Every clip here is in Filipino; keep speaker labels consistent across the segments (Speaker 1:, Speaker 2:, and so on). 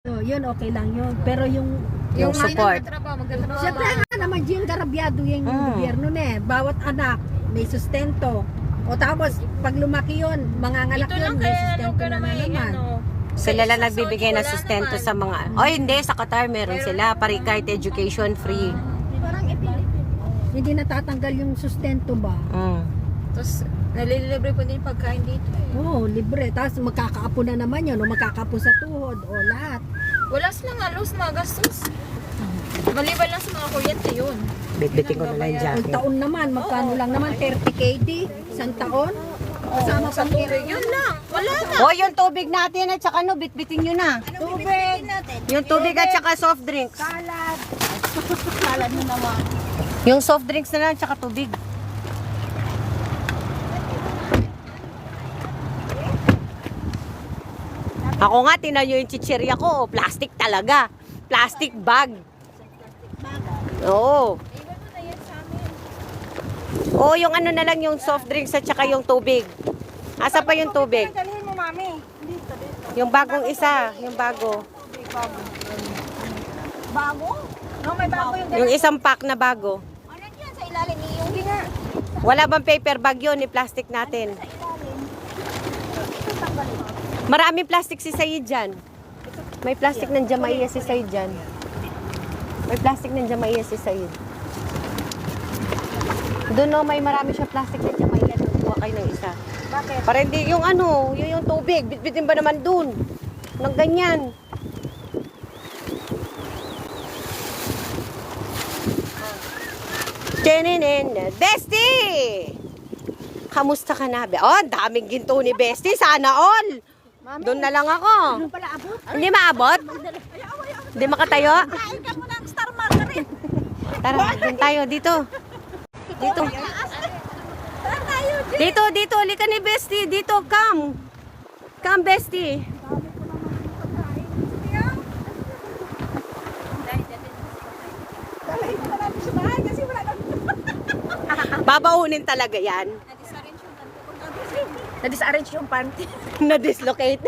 Speaker 1: So, yun, okay lang yun. Pero yung
Speaker 2: support.
Speaker 1: siyempre nga naman yung garabyado yung gobyerno na eh. Bawat anak may sustento. O tapos, pag lumaki yun, manganganak
Speaker 3: Ito
Speaker 1: yun,
Speaker 3: lang
Speaker 1: may
Speaker 3: kaya
Speaker 1: sustento na naman.
Speaker 2: Sila lang nagbibigay ng sustento sa mga... Oh, hindi. Sa Qatar meron sila. Kahit education free.
Speaker 1: Parang hindi natatanggal yung sustento ba?
Speaker 3: Tapos, nalilibre po din pagkain dito eh.
Speaker 1: Oo, libre. Tapos magkakaapo na naman yun. O magkakaapo sa tuhod. O lahat.
Speaker 3: Wala silang halos mga gastos. Maliban lang sa mga kuryente yun.
Speaker 2: Bitbitin ko na lang yung
Speaker 1: Ang
Speaker 2: jacket.
Speaker 1: taon naman, magkano lang naman? 30 KD? Isang taon? Kasama
Speaker 3: Sa
Speaker 1: pang
Speaker 3: tubig, yun lang. Wala na.
Speaker 2: Oh, yung tubig natin at saka bitbitin nyo na.
Speaker 1: tubig.
Speaker 2: Yung tubig at saka soft drinks.
Speaker 1: Salad. Salad mo naman.
Speaker 2: Yung soft drinks na lang at saka tubig. Ako nga, tinan nyo yung chichirya ko. Plastic talaga. Plastic bag. Oo. Oo, yung ano na lang yung soft drinks at saka yung tubig. Asa pa yung tubig?
Speaker 1: Dalhin mo, mami. Dito.
Speaker 2: Yung bagong isa. Yung bago.
Speaker 1: Bago? No, may bago yung
Speaker 2: Yung isang pack na bago.
Speaker 1: ano yan sa ilalim? Yung nga.
Speaker 2: Wala bang paper bag yun? Ni plastic natin. Maraming plastic si Sayid dyan. May plastic ng Jamaiya si Sayid dyan. May plastic ng Jamaiya si Sayid. Doon no, may marami siya plastic ng Jamaiya. Doon kuha kayo ng isa.
Speaker 1: Bakit?
Speaker 2: Para hindi yung ano, yung tubig. Bitbitin ba naman doon? Nang ganyan. Chenenen, Bestie! Kamusta ka na? Oh, ang daming ginto ni Bestie. Sana all. Doon na lang ako.
Speaker 1: Ano pala abot?
Speaker 2: Hindi maabot? Hindi makatayo?
Speaker 1: Kain ka muna ng Star Margarine.
Speaker 2: Tara, doon tayo. Dito. Dito.
Speaker 1: Saan tayo?
Speaker 2: Dito. Halika ni Bestie. Dito, come. Come, Bestie.
Speaker 1: Dalahin na natin sa bahay kasi wala kang...
Speaker 2: Babaunin talaga yan.
Speaker 1: Na-disarrange yung panty.
Speaker 2: Na-dislocate.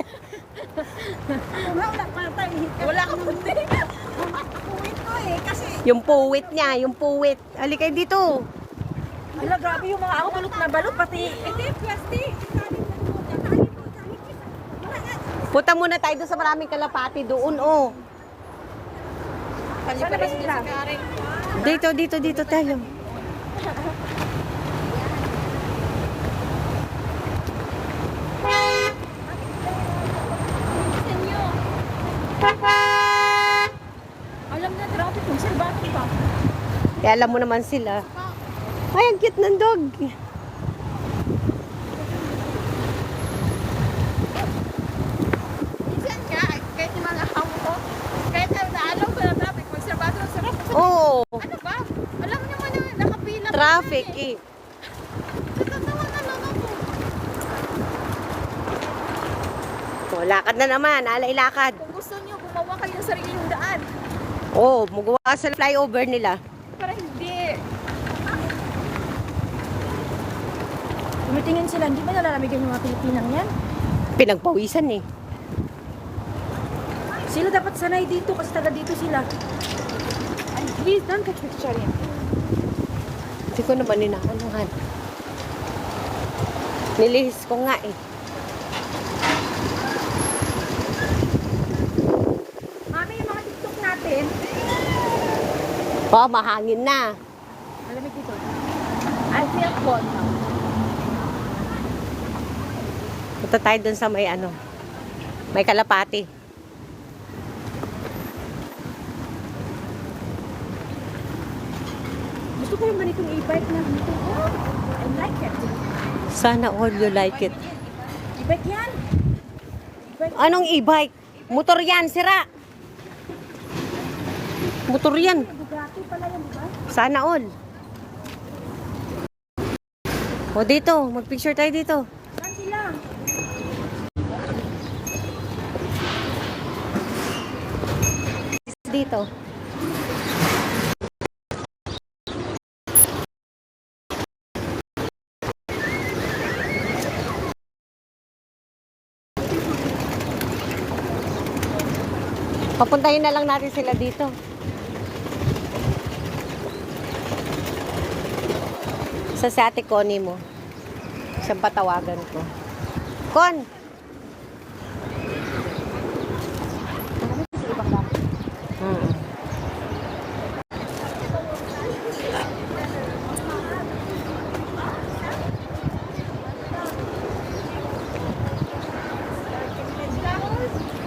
Speaker 1: Wala pa tayo. Wala kang panty. Akuin ko eh kasi...
Speaker 2: Yung puwit niya, yung puwit. Halika dito.
Speaker 1: Ala, grabe yung mga ako balot na balot pati... Hindi, plastic.
Speaker 2: Punta muna tayo doon sa maraming kalapati doon, oh.
Speaker 1: Sana ba sila?
Speaker 2: Dito tayo.
Speaker 1: Alam na traffic, konserbado pa.
Speaker 2: Kaya alam mo naman sila. Ay, ang cute ng dog.
Speaker 3: Minsan nga, kahit yung mga hamo ko, kahit naalaw ko na traffic, magsarabado ang sarap.
Speaker 2: Oo.
Speaker 3: Ano ba? Alam niyo mo na, nakapila ka
Speaker 2: Traffic
Speaker 3: na
Speaker 2: eh.
Speaker 3: Natatawa na lang ako.
Speaker 2: Oh, lakad na naman. Alay lakad.
Speaker 3: Kung gusto niyo, gumawa kayo ng sarili yung daan.
Speaker 2: Oh, magawa ka sa flyover nila.
Speaker 3: Para hindi.
Speaker 1: Tumitingin sila, hindi ba nalalamigan yung mga Pilipinang yan?
Speaker 2: Pinagpawisan eh.
Speaker 1: Sila dapat sanay dito kasi taga dito sila. And please don't take picture yan.
Speaker 2: Hindi ko naman ninakaluhan. Nilihis ko nga eh.
Speaker 1: Mami, yung mga TikTok natin.
Speaker 2: Oh, mahangin na.
Speaker 1: Malamig dito. I feel cold now.
Speaker 2: Punta tayo dun sa may ano. May kalapati.
Speaker 1: Gusto ko yung ganitong e-bike na dito. Oh, I like it.
Speaker 2: Sana all you like it.
Speaker 1: E-bike yan.
Speaker 2: Anong e-bike? Motor yan, sira. Motor yan.
Speaker 1: Bugatti pala yan, di ba?
Speaker 2: Sana all. O dito, mag-picture tayo dito.
Speaker 1: Saan sila?
Speaker 2: Dito. Papuntahin na lang natin sila dito. Sa si Ate Connie mo. Siyang patawagan ko. Con! Hmm.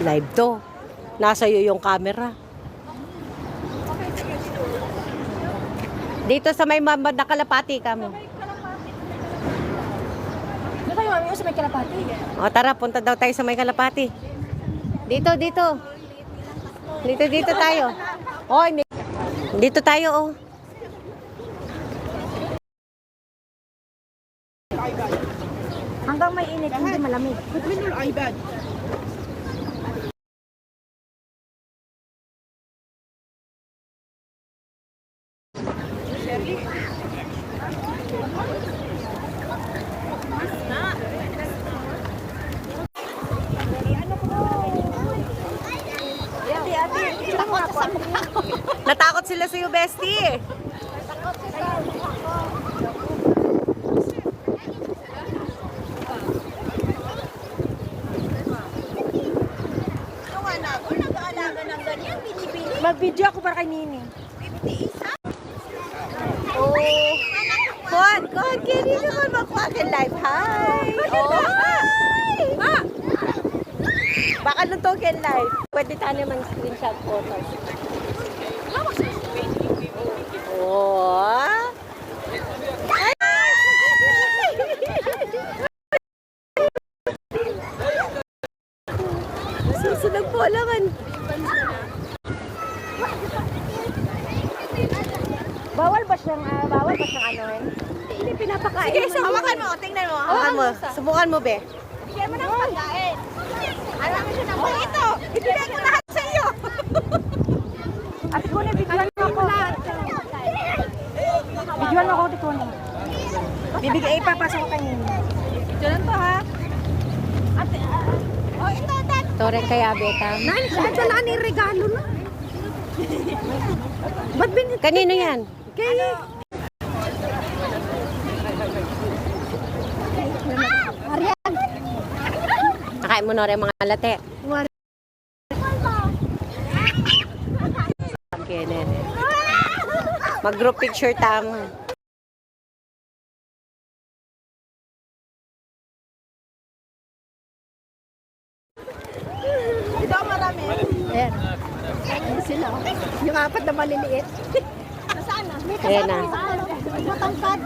Speaker 2: Live to. Nasa iyo yung camera. Dito sa may mambad na kalapati ka mo.
Speaker 1: Ano kayo, mami? Sa may kalapati?
Speaker 2: O tara, punta daw tayo sa may kalapati. Dito, dito. Dito, dito tayo. O, dito tayo, oh.
Speaker 1: Hanggang may init, hindi malamig.
Speaker 2: Natakot sila sa iyo, bestie.
Speaker 1: Mag-video ako para kay Nini.
Speaker 2: Oh. Kon, kini naman magpakin live. Hi. Oh, hi. Ha? Baka nung token live. Pwede tayo naman screenshot photos. Oh. Susunod po langan.
Speaker 1: Bawal ba siyang anuhin? Hindi pinapakain.
Speaker 2: Sige, hawakan mo. Tingnan mo. Hawakan mo. Subukan mo, be.
Speaker 3: Bigyan mo ng pagkain. Alam mo siya ng ito. Ibigay ko lahat sa iyo.
Speaker 1: At kung nabigyan mo ako. Bigyan mo ako dito na. Bibigay, ipapasok ko kay Nini.
Speaker 3: Diyan to ha. Ate, oh, ito, tat.
Speaker 2: Toreng kaya, beta.
Speaker 1: Nan, saan dala ni regalo na? Ba't binit?
Speaker 2: Kanino yan?
Speaker 1: Kaya. Arian.
Speaker 2: Nakain mo na rin mga late. Kenen. Mag-group picture tamo.
Speaker 3: Ito marami.
Speaker 1: Ayan. Ayan sila. Yung apat na maliliit.
Speaker 3: Nasaan na?
Speaker 2: Ayan na.
Speaker 1: Matangkad.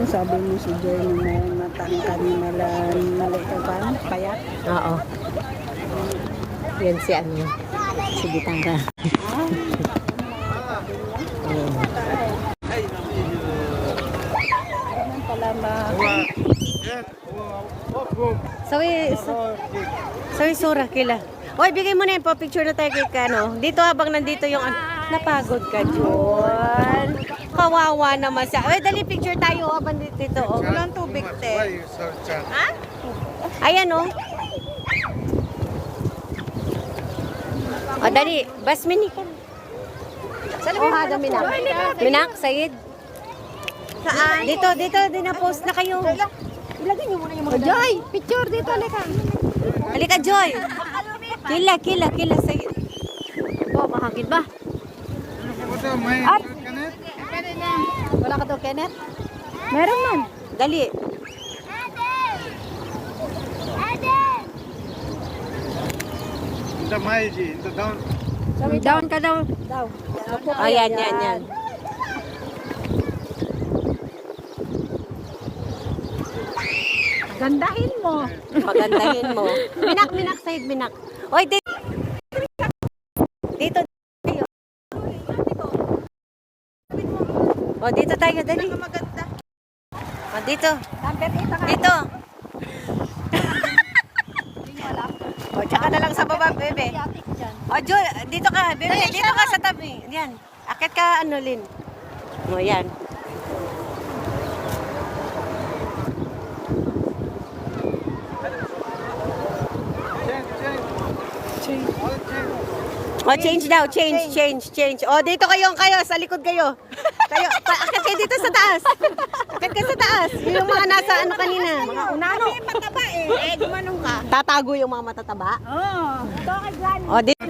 Speaker 1: Sabi mo si Jenny na matangkad malikaban, payat.
Speaker 2: Oo. Yan si ano. Si Gitara. Sawi sura kila. Oy, bigay mo na yung picture na tayo kay Kano. Dito habang nandito yung napagod ka, John. Kawawa naman siya. Oy, dali picture tayo habang dito. Oh. Walang tubig, te. Ha? Ayan, oh. O, dali. Basmini ka. Oh, ha, Minak. Minak, Sayid. Saan? Dito, dina-post na kayo.
Speaker 1: Ilagay niyo muna yung mga Joy, picture dito, halika.
Speaker 2: Halika, Joy. Kila, Sayid. Oh, mahangin ba?
Speaker 1: Wala ka daw, Kenneth? Meron man.
Speaker 2: Dali.
Speaker 1: Down ka daw. Down.
Speaker 2: Ayan, yan.
Speaker 1: Gandahin mo.
Speaker 2: Pagandahin mo. Minak, Sayid, minak. Oy, dito. Tayo. O, dito tayo, dali. O, dito.
Speaker 1: Number 8 ka.
Speaker 2: Dito. O, tsaka na lang sa baba, bebe. O, Joy, dito ka, bebe. Dito ka sa tabi. Yan. Akit ka, ano, Lin. O, yan. O, change daw. Change. O, dito kayo sa likod kayo. Akit kayo dito sa taas. Akit kayo sa taas. Yung mga nasa ano kanina.
Speaker 1: Mga unano. Ano mataba eh. Gumanong ka.
Speaker 2: Tatago yung mga matataba.
Speaker 1: Ito kay Granny.
Speaker 2: O, dito.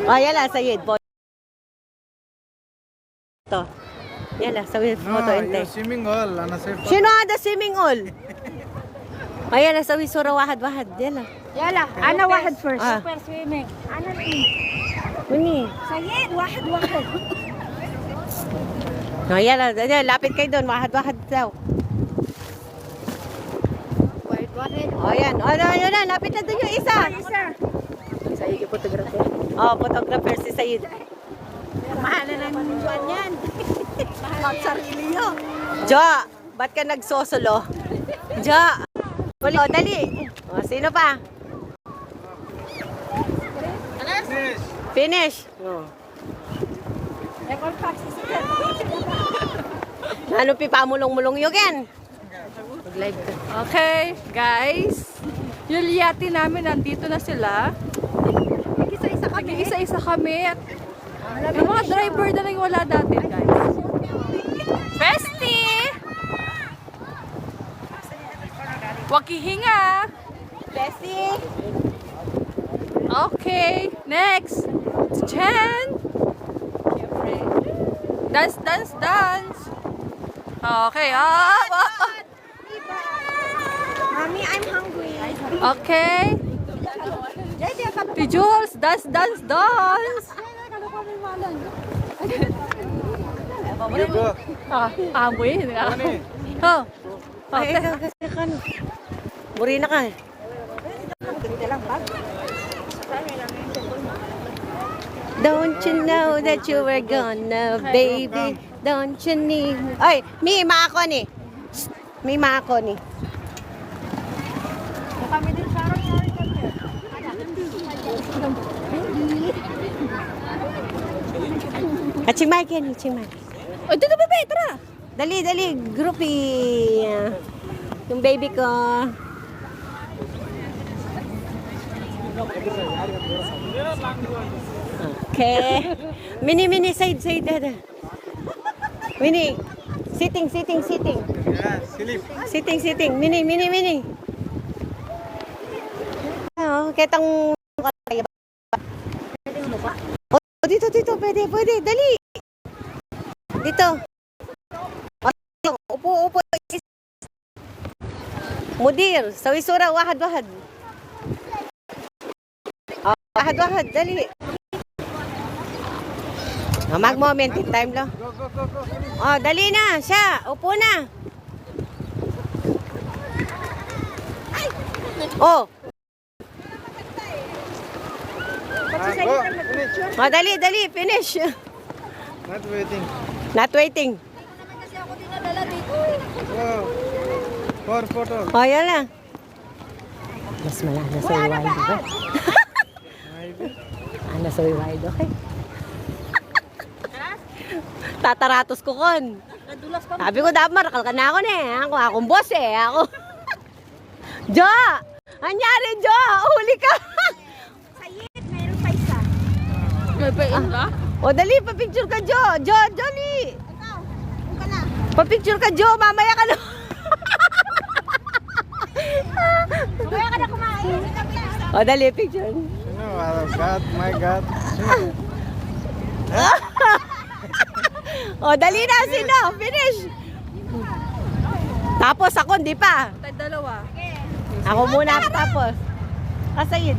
Speaker 2: O, yala, Sayid. Ito. Yala, sa photo inte.
Speaker 4: swimming hall, ana safe.
Speaker 2: Sino ada swimming all? Ayan, sa wisura wahad-wahad. Yala.
Speaker 1: Yala, ana wahad first.
Speaker 2: Ah.
Speaker 1: Super swimming. Ana ni.
Speaker 2: Muni.
Speaker 1: Sayid, wahad.
Speaker 2: O, yala. Lapit kayo doon. Wahad-wahad daw.
Speaker 1: Wahad.
Speaker 2: O, yan. O, yun na. Lapit na doon yung isa.
Speaker 1: Isa.
Speaker 2: Sayid yung photographer. O, photographer si Sayid.
Speaker 1: Mahal na ng buwan yan. Mahal sarili nyo.
Speaker 2: Jo, ba't ka nagsosolo? Jo. Uli, o, dali. O, sino pa? Finish.
Speaker 1: Record pack si Sir.
Speaker 2: Ano pipamulong-mulong yugen? Mag-live ka.
Speaker 3: Okay, guys. Yung yati namin, nandito na sila.
Speaker 1: Isa-isa kami.
Speaker 3: Isa-isa kami. At yung mga driver na lang wala dati, guys. Festi! Huwag hihinga.
Speaker 1: Bessie.
Speaker 3: Okay, next. Chen. Dance. Okay,
Speaker 1: Mommy, I'm hungry.
Speaker 3: Okay. The Jules, dance.
Speaker 4: You go.
Speaker 3: Amoy.
Speaker 4: Ani.
Speaker 3: Oh.
Speaker 2: Ay, kasi kan. Buri na ka. Don't you know that you were gonna, baby? Don't you need... Ay, mi, maako ni. Mi, maako ni.
Speaker 1: Kami din sorry.
Speaker 2: At si Mike yan, si Mike.
Speaker 3: Oh, dito bebe, tara.
Speaker 2: Dali, groupie. Yung baby ko. Okay. Mini, side, dada. Mini, sitting.
Speaker 4: Yeah, sleep.
Speaker 2: Sitting. Mini. Oh, ketang... Oh, dito, pwede, dali. Dito. Upo. Mudir, sa wisura, wahad. Oh, wahad, dali. Oh, mag-moment in time lang.
Speaker 4: Go.
Speaker 2: Oh, dali na, siya. Upo na. Oh,
Speaker 4: Go. Finish.
Speaker 2: oh dali, finish.
Speaker 4: Not waiting.
Speaker 2: Not waiting.
Speaker 4: Go. For photo.
Speaker 2: Oh, yan lang. Mas malala na sa iwaid, okay? Nasa iwaid, okay? Tataratos ko kon. Sabi ko, dapat marakal ka na ako akong boss ako. Jo! Anyari, Jo! Huli ka!
Speaker 1: Sayid, meron pa isa.
Speaker 3: May pain ba?
Speaker 2: O, dali, papicture ka, Jo! Jolly!
Speaker 1: Ikaw, kung ka na.
Speaker 2: Papicture ka, Jo! Mamaya ka na!
Speaker 1: Kaya ka na kumain.
Speaker 2: O, dali, picture.
Speaker 4: You know, oh God, my God.
Speaker 2: O, dali na, sino? Finish! Tapos ako, hindi pa.
Speaker 3: Tayo dalawa.
Speaker 2: Ako muna tapos. Sayid.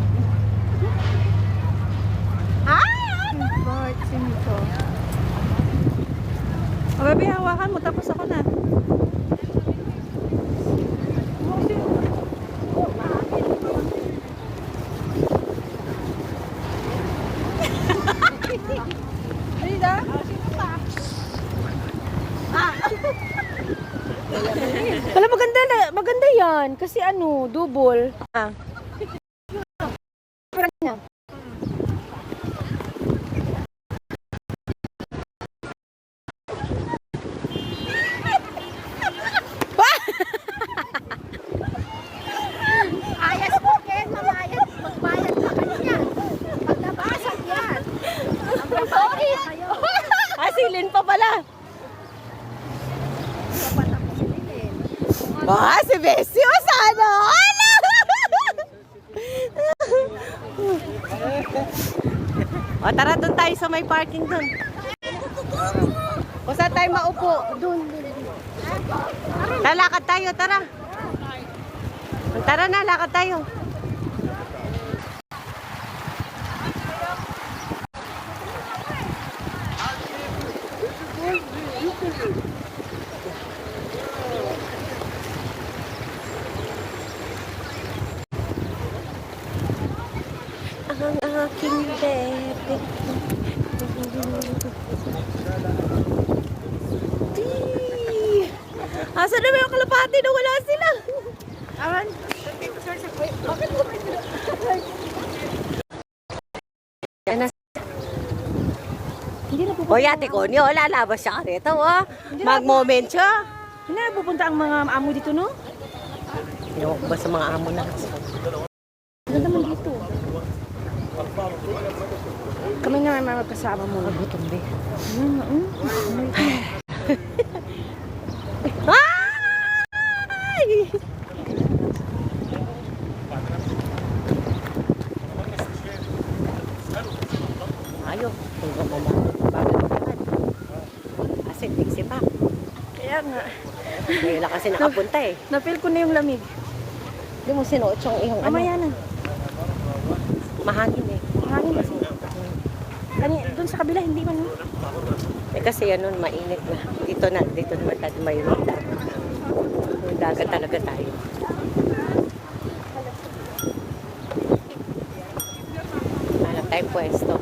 Speaker 3: Bakit sinito? O, baby, hawakan mo. Tapos ako na.
Speaker 2: Wala, maganda yan. Kasi ano, double.
Speaker 1: Ayas po, Ken. Mamayad. Magbayad na kayo. Dapat ako sinilin.
Speaker 2: Ah, si Bessie, sana! O, tara, doon tayo sa may parking doon. O, saan tayo maupo? Doon. Lakad tayo, tara. Tara na, lakad tayo. Ang aking bebe. Asa na ba yung kalapati na wala sila?
Speaker 1: Awan. Bakit mo
Speaker 2: O yate ko niyo, lalabas siya ka rito, oh. Mag-moment siya.
Speaker 1: Hindi na pupunta ang mga amo dito, no?
Speaker 2: Ewan ko ba sa mga amo na?
Speaker 1: Ganda naman dito. Kami na may magkasama mo.
Speaker 2: Gutom din. Ay! Ayo, kung mamamagod. Kasi tiksi pa.
Speaker 1: Kaya nga.
Speaker 2: Ngayon lang kasi nakapunta eh.
Speaker 1: Na-feel ko na yung lamig.
Speaker 2: Hindi mo sinuot yung iyong ano.
Speaker 1: Mamaya na.
Speaker 2: Mahangin eh.
Speaker 1: Hangin kasi. Doon sa kabila, hindi man.
Speaker 2: Eh kasi yan nun, mainit na. Dito naman tayo may dagat. May dagat talaga tayo. Hanap tayong pwesto.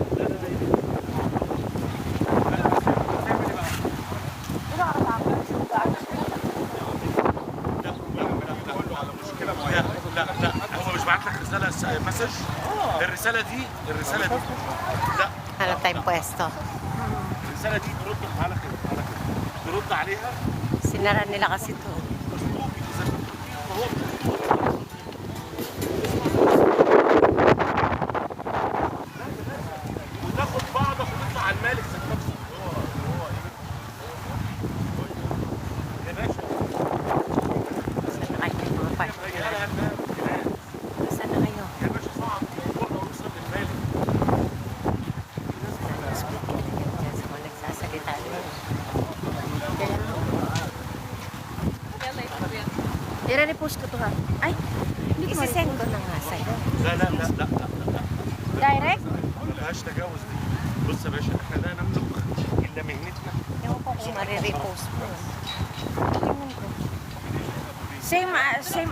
Speaker 5: لا هو مش بعت لك رساله مسج الرساله دي لا
Speaker 2: Hanap tayong pwesto.
Speaker 5: الرساله دي ترد على كده ترد عليها
Speaker 2: Sinara nila kasi to.
Speaker 5: وناخد بعضك ونطلع على المالك ذات نفسه يا باشا
Speaker 2: Saan na kayo mga part? Saan na kayo?
Speaker 5: يا باشا صعب الموضوع لو وصل للمالك
Speaker 2: Diyan sa mga nagsasalita rin.
Speaker 1: I-repost ko to ha. Ay,
Speaker 2: Isisend ko na nga sa'yo.
Speaker 5: لا
Speaker 1: direct?
Speaker 5: ما لهاش تجاوز دي بص يا باشا احنا لا نملك الا مهنتنا
Speaker 2: Ewan ko kung marirepost mo.
Speaker 1: Same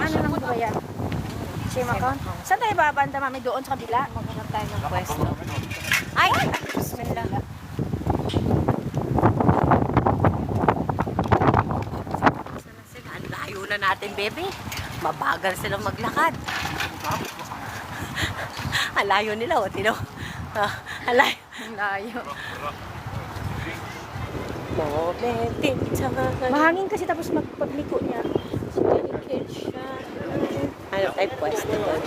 Speaker 1: ano lang ba yan? Same account? Saan tayo babanda mami? Doon sa kabila?
Speaker 2: Maghanap tayo ng pwesto. Ay! Bismillah. Sana sila. Ang layo na natin, bebe. Mabagal silang maglakad. Ang layo nila, o. Tino. Ang layo.
Speaker 1: Layo.
Speaker 2: Moment in time.
Speaker 1: Mahangin kasi tapos magpagliko niya.
Speaker 2: Ano tayo pwesto doon?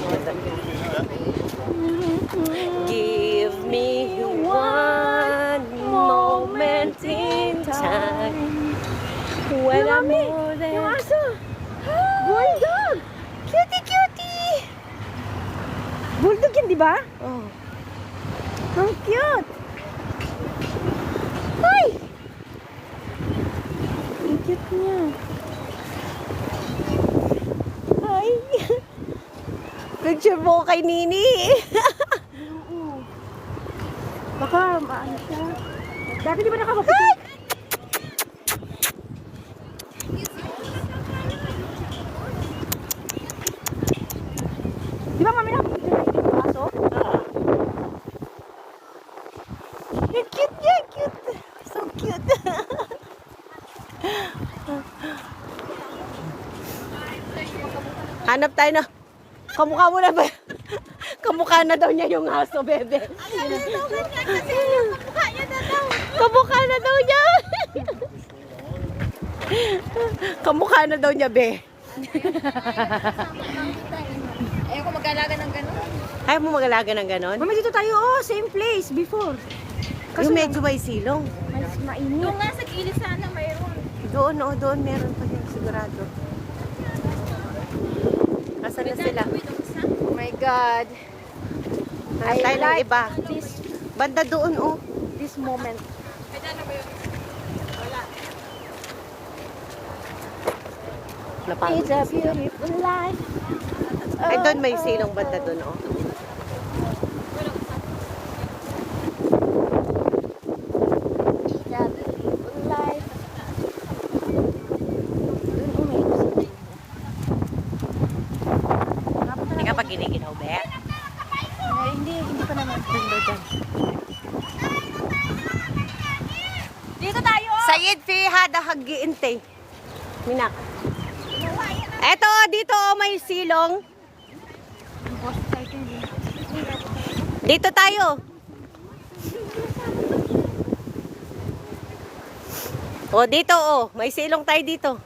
Speaker 2: Give me one moment in time when I'm more than...
Speaker 1: Yung aso! Bulldog!
Speaker 2: Cutie, cutie!
Speaker 1: Bulldog yan, di ba?
Speaker 2: Oh.
Speaker 1: Ang cute! Ay! Ang cute niya.
Speaker 2: Hi! Picture mo ko kay Nini.
Speaker 1: Oo. Baka maano siya. Dati di ba nakakapit? Di ba mami nakapit yung aso?
Speaker 2: Ang cute niya, cute. So cute. Hanap tayo na. Kamukha mo na ba? Kamukha na daw niya yung aso, bebe. Kamukha na daw niya. Kamukha na daw niya, be.
Speaker 1: Ayaw ko mag-alaga ng gano'n.
Speaker 2: Ayaw mo mag-alaga ng ganon?
Speaker 1: Mami, dito tayo. Oh, same place before.
Speaker 2: Yung medyo may silong.
Speaker 1: Mas mainit.
Speaker 3: Yung nga sa gilid sana mayroon.
Speaker 2: Doon, oh, doon meron pa din sigurado. Asan na sila?
Speaker 1: Oh my God.
Speaker 2: Hanap tayo ng iba.
Speaker 1: This,
Speaker 2: Banda doon, oh.
Speaker 1: this moment.
Speaker 2: Napagod.
Speaker 1: It's a beautiful life.
Speaker 2: Ay, doon may silong banda doon, oh.
Speaker 1: It's a beautiful life. Doon may music.
Speaker 2: Hindi ka pa giniginaw, be?
Speaker 1: Ay, hindi pa naman. Dito tayo!
Speaker 2: Sayid fi hada haggiinte. Minak. Eto, dito oh, may silong. Dito tayo. O, dito oh. May silong tayo dito.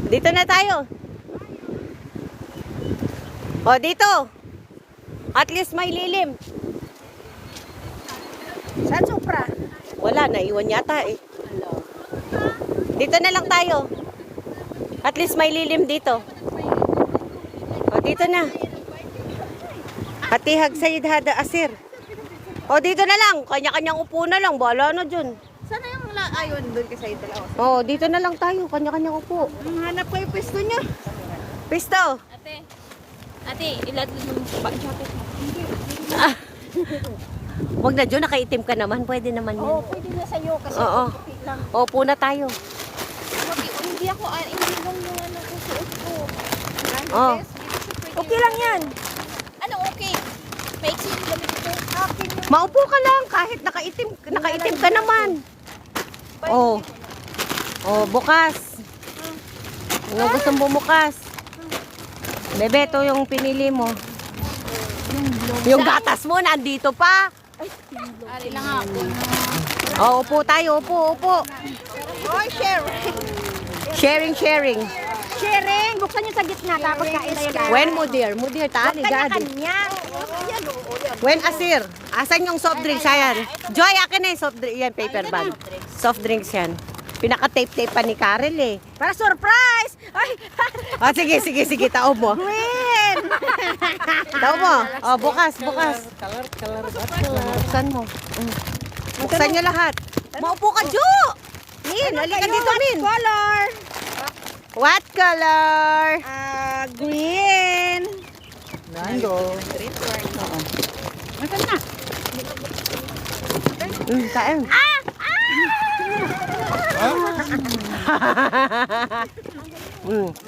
Speaker 2: Dito na tayo. O, dito. At least may lilim.
Speaker 1: Saan Supra?
Speaker 2: Wala, naiwan yata eh. Dito na lang tayo. At least may lilim dito. O, dito na. Hatihag Sayid Hada Asir. O, dito na lang. Kanya-kanyang upo na lang. Bahala na dyan.
Speaker 1: Sana yung ayon doon kay Sayid Dalawa?
Speaker 2: O, dito na lang tayo. Kanya-kanyang upo.
Speaker 1: Hanap ko yung pwesto niya.
Speaker 2: Pisto.
Speaker 3: Ate, ilatid mo yung jacket.
Speaker 2: Huwag na dyan. Nakaitim ka naman. Pwede naman yan.
Speaker 1: Oo, pwede na sa'yo kasi
Speaker 2: Oo.
Speaker 1: puti lang.
Speaker 2: O, upo na tayo.
Speaker 3: Hindi ako, hindi lang yung ano ko suot ko.
Speaker 2: Oh.
Speaker 1: Okay lang yan.
Speaker 3: Ano okay? Maiksi yung damit ito.
Speaker 1: Akin yung
Speaker 2: Maupo ka lang. Kahit nakaitim ka naman. Oh. Oh, bukas. Ano gustong bumukas? Bebe, ito yung pinili mo. Yung gatas mo, nandito pa.
Speaker 3: Ari lang ako.
Speaker 2: Oh, upo tayo, upo.
Speaker 1: Oy, share.
Speaker 2: Sharing.
Speaker 1: Sharing. Buksan niyo sa gitna tapos kain tayo.
Speaker 2: When mudir, tali, gadi.
Speaker 1: Kanya-kanya.
Speaker 2: When asir, asan yung soft drinks? Ayan. Joy, akin na yung soft drinks. Yan, paper bag. Soft drinks yan. Pinaka-tape-tape pa ni Karel eh.
Speaker 1: Para surprise! Ay,
Speaker 2: Oh, sige, tao mo.
Speaker 1: Queen!
Speaker 2: Tao mo. Oh, bukas. Buksan mo. Buksan nyo lahat. Maupo ka, Jo! Min, halika dito, Min.
Speaker 1: Color!
Speaker 2: What color?
Speaker 1: Green!
Speaker 4: Mango.
Speaker 2: Kain.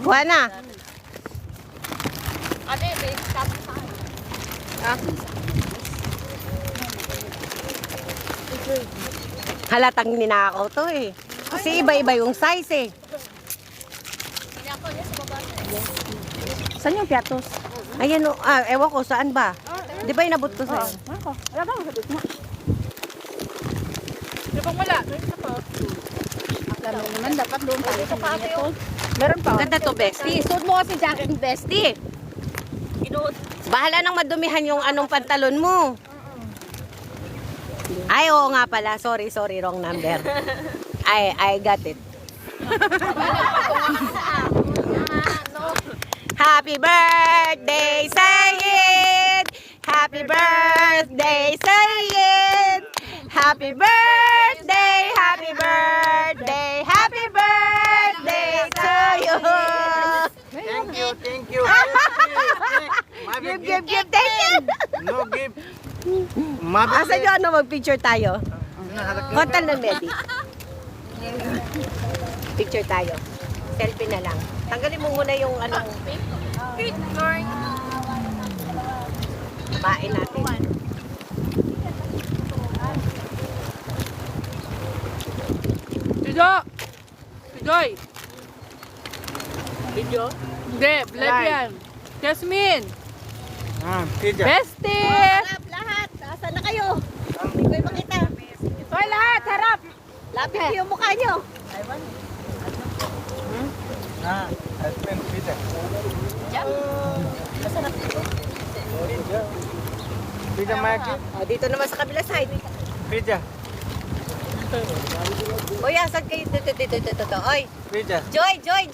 Speaker 2: Kuha na.
Speaker 3: Ate, may copy sa akin.
Speaker 2: Halatang ninakaw to eh. Kasi iba-iba yung size eh.
Speaker 1: Saan yung piatos?
Speaker 2: Ayan o, ewan ko, saan ba? Di ba inabot ko sa'yo?
Speaker 1: Ako, wala ba sa gitna?
Speaker 3: Di ba wala?
Speaker 1: Alam mo naman, dapat doon tayo sa piatos. Meron pa.
Speaker 2: Ganda to, bestie.
Speaker 1: Suot mo kasi jacket, bestie.
Speaker 2: Bahala nang madumihan yung anong pantalon mo. Ay, oo nga pala. Sorry, wrong number. I got it. Happy birthday, Sayid! Happy birthday, Sayid! Happy birthday, happy birthday, happy birthday to you!
Speaker 4: Thank you.
Speaker 2: Give, thank you!
Speaker 4: No give.
Speaker 2: Asa nyo, ano, mag-picture tayo? Kontal ng Medi. Picture tayo. Selfie na lang. Tanggalin mo muna yung ano mo.
Speaker 3: Good morning.
Speaker 2: Bain natin.
Speaker 3: Joy! Video? Hindi, live yan. Jasmine!
Speaker 4: Pizza.
Speaker 3: Bestie!
Speaker 2: Lahat! Asan na kayo? Hindi ko yung makita.
Speaker 1: Hoy, lahat, harap!
Speaker 2: Lapit ko yung mukha nyo.
Speaker 4: Ice cream pizza. Pizza Mike.
Speaker 2: Dito naman sa kabila side.
Speaker 4: Pizza.
Speaker 2: Uy, asan kayo? Dito. Oy,
Speaker 4: Pizza.
Speaker 2: Joy.
Speaker 4: Joy.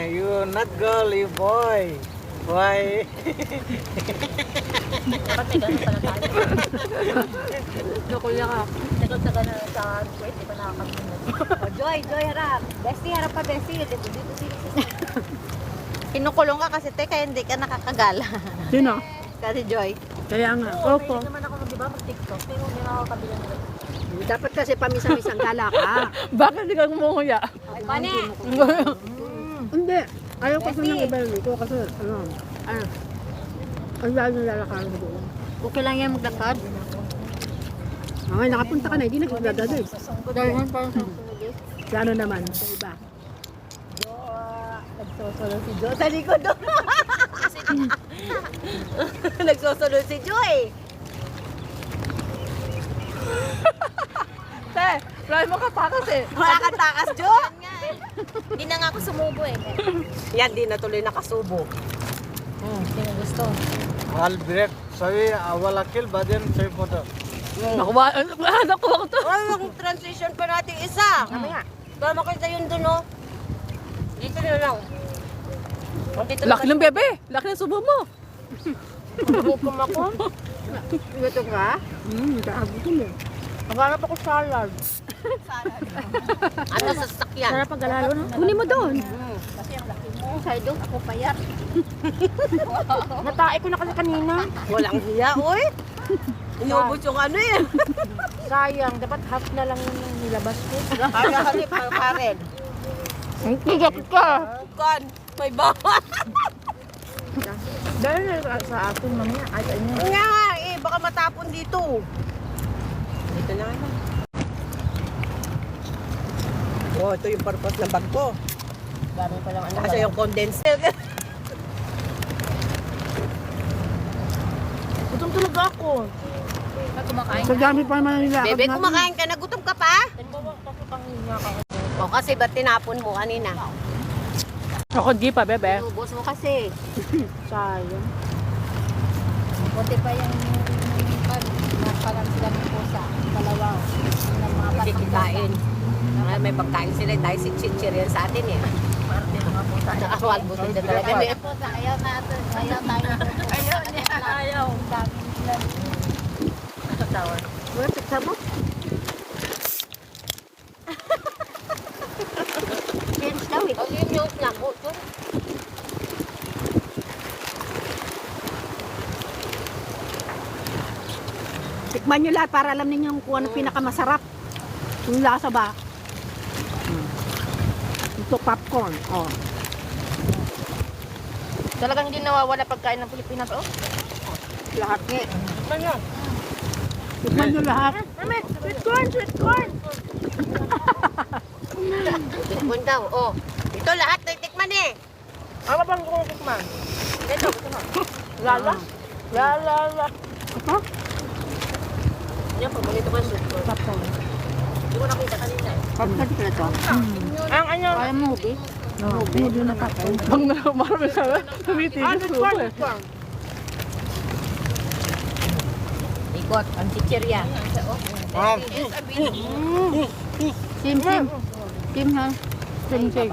Speaker 4: You not girl, you boy. Boy.
Speaker 3: Dapat may ganun pala tayo. Joke lang ako. Nagagdaga na sa wait, di ba nakakamunod?
Speaker 2: Oh, Joy, harap. Bestie, harap ka, Bestie. Dito, sila.
Speaker 6: Kinukulong ka kasi te, kaya hindi ka nakakagala.
Speaker 1: Sino?
Speaker 2: Kasi Joy.
Speaker 1: Kaya nga. Opo.
Speaker 3: Hindi naman ako mag-iba mag-TikTok, pero hindi na ako kabilang nila.
Speaker 1: Dapat kasi pamisa-misang gala ka.
Speaker 3: Bakit hindi ka gumukuya?
Speaker 2: Ay, pane.
Speaker 1: Hindi. Ayaw ko sa nang iba ko kasi ang lalo lalakaran ko doon.
Speaker 6: Okay lang yan maglakad.
Speaker 1: Okay, nakapunta ka na, hindi nagdadado eh.
Speaker 6: Dahil parang
Speaker 1: Sa ano naman, sa iba.
Speaker 2: Nagsosolo si Joy. Sa likod doon. Nagsosolo si Joy.
Speaker 3: Te, try mo katakas eh.
Speaker 2: Wala kang takas, Joy.
Speaker 6: Hindi na nga ako sumubo eh.
Speaker 2: Yan, di na tuloy nakasubo.
Speaker 6: Hindi na gusto.
Speaker 4: I'll break. Sorry, I will kill, but then save photo.
Speaker 3: Nakuha ko to.
Speaker 2: Ay, yung transition pa natin isa. Mamaya. Para makita yun doon, no? Dito na lang. Dito na
Speaker 3: Laki ng bebe. Laki ng subo mo.
Speaker 2: Gutom ako.
Speaker 1: Ito ka? Nakagutom eh.
Speaker 2: Maghanap ako salad. Ano sa sasakyan?
Speaker 6: Sarap pagkalalo no?
Speaker 1: Kunin mo doon.
Speaker 6: Side ako payat.
Speaker 2: Natae ko na kasi kanina. Walang hiya, oy. Inubos yung ano eh.
Speaker 6: Sayang, dapat half na lang yung nilabas ko.
Speaker 2: Hanip, Karen.
Speaker 6: Ang tigat ka.
Speaker 2: Kan, may bawat.
Speaker 6: Dahil sa atin mamaya, ay ano.
Speaker 2: Nga, baka matapon dito. Dito na nga. Oh, ito yung purpose ng bag ko.
Speaker 6: Dami pa lang ano.
Speaker 2: Kasi yung condenser.
Speaker 6: Gutom talaga ako. Kumakain
Speaker 1: Sa dami pa naman nila.
Speaker 2: Bebe, kumakain ka na. Gutom ka pa? O kasi ba't tinapon mo kanina?
Speaker 3: Ako di pa, bebe.
Speaker 2: Ubos mo kasi.
Speaker 6: Sayang. Buti pa yung parang sila ng pusa. Dalawa. Ng mga
Speaker 2: Hindi kikain. May pagkain sila dahil si Chichir yan sa atin eh.
Speaker 6: Parang din mga pusa.
Speaker 2: Nakakawal mo sila talaga.
Speaker 6: Ayaw natin. Ayaw tayo. Ayaw niya. Ayaw. Dami sila.
Speaker 2: Tower.
Speaker 1: Wala, tiksa mo.
Speaker 6: Change daw eh.
Speaker 2: O yun yung snack ko.
Speaker 1: Tikman nyo lahat para alam ninyo kung ano pinakamasarap. Yung lasa ba? Ito popcorn. Oh.
Speaker 6: Talagang hindi nawawala pagkain ng Pilipinas oh.
Speaker 1: Lahat eh. Tikman nyo lahat.
Speaker 6: Mami, sweet corn, sweet corn.
Speaker 2: Tikman daw. Oh. Ito lahat nagtikman eh.
Speaker 6: Ano bang kung tikman? Ito, gusto mo. Lala? Lala.
Speaker 1: Ito?
Speaker 2: Yan, paborito ko yung soup ko.
Speaker 1: Popcorn.
Speaker 2: Hindi ko nakita kanina eh.
Speaker 1: Popcorn ka ito.
Speaker 6: Ang ano?
Speaker 1: Kaya movie? No, movie na popcorn.
Speaker 3: Pag marami sa tumitigil subo eh.
Speaker 2: Ikot, ang chichirya.
Speaker 1: Sim. Sim ha? Sim.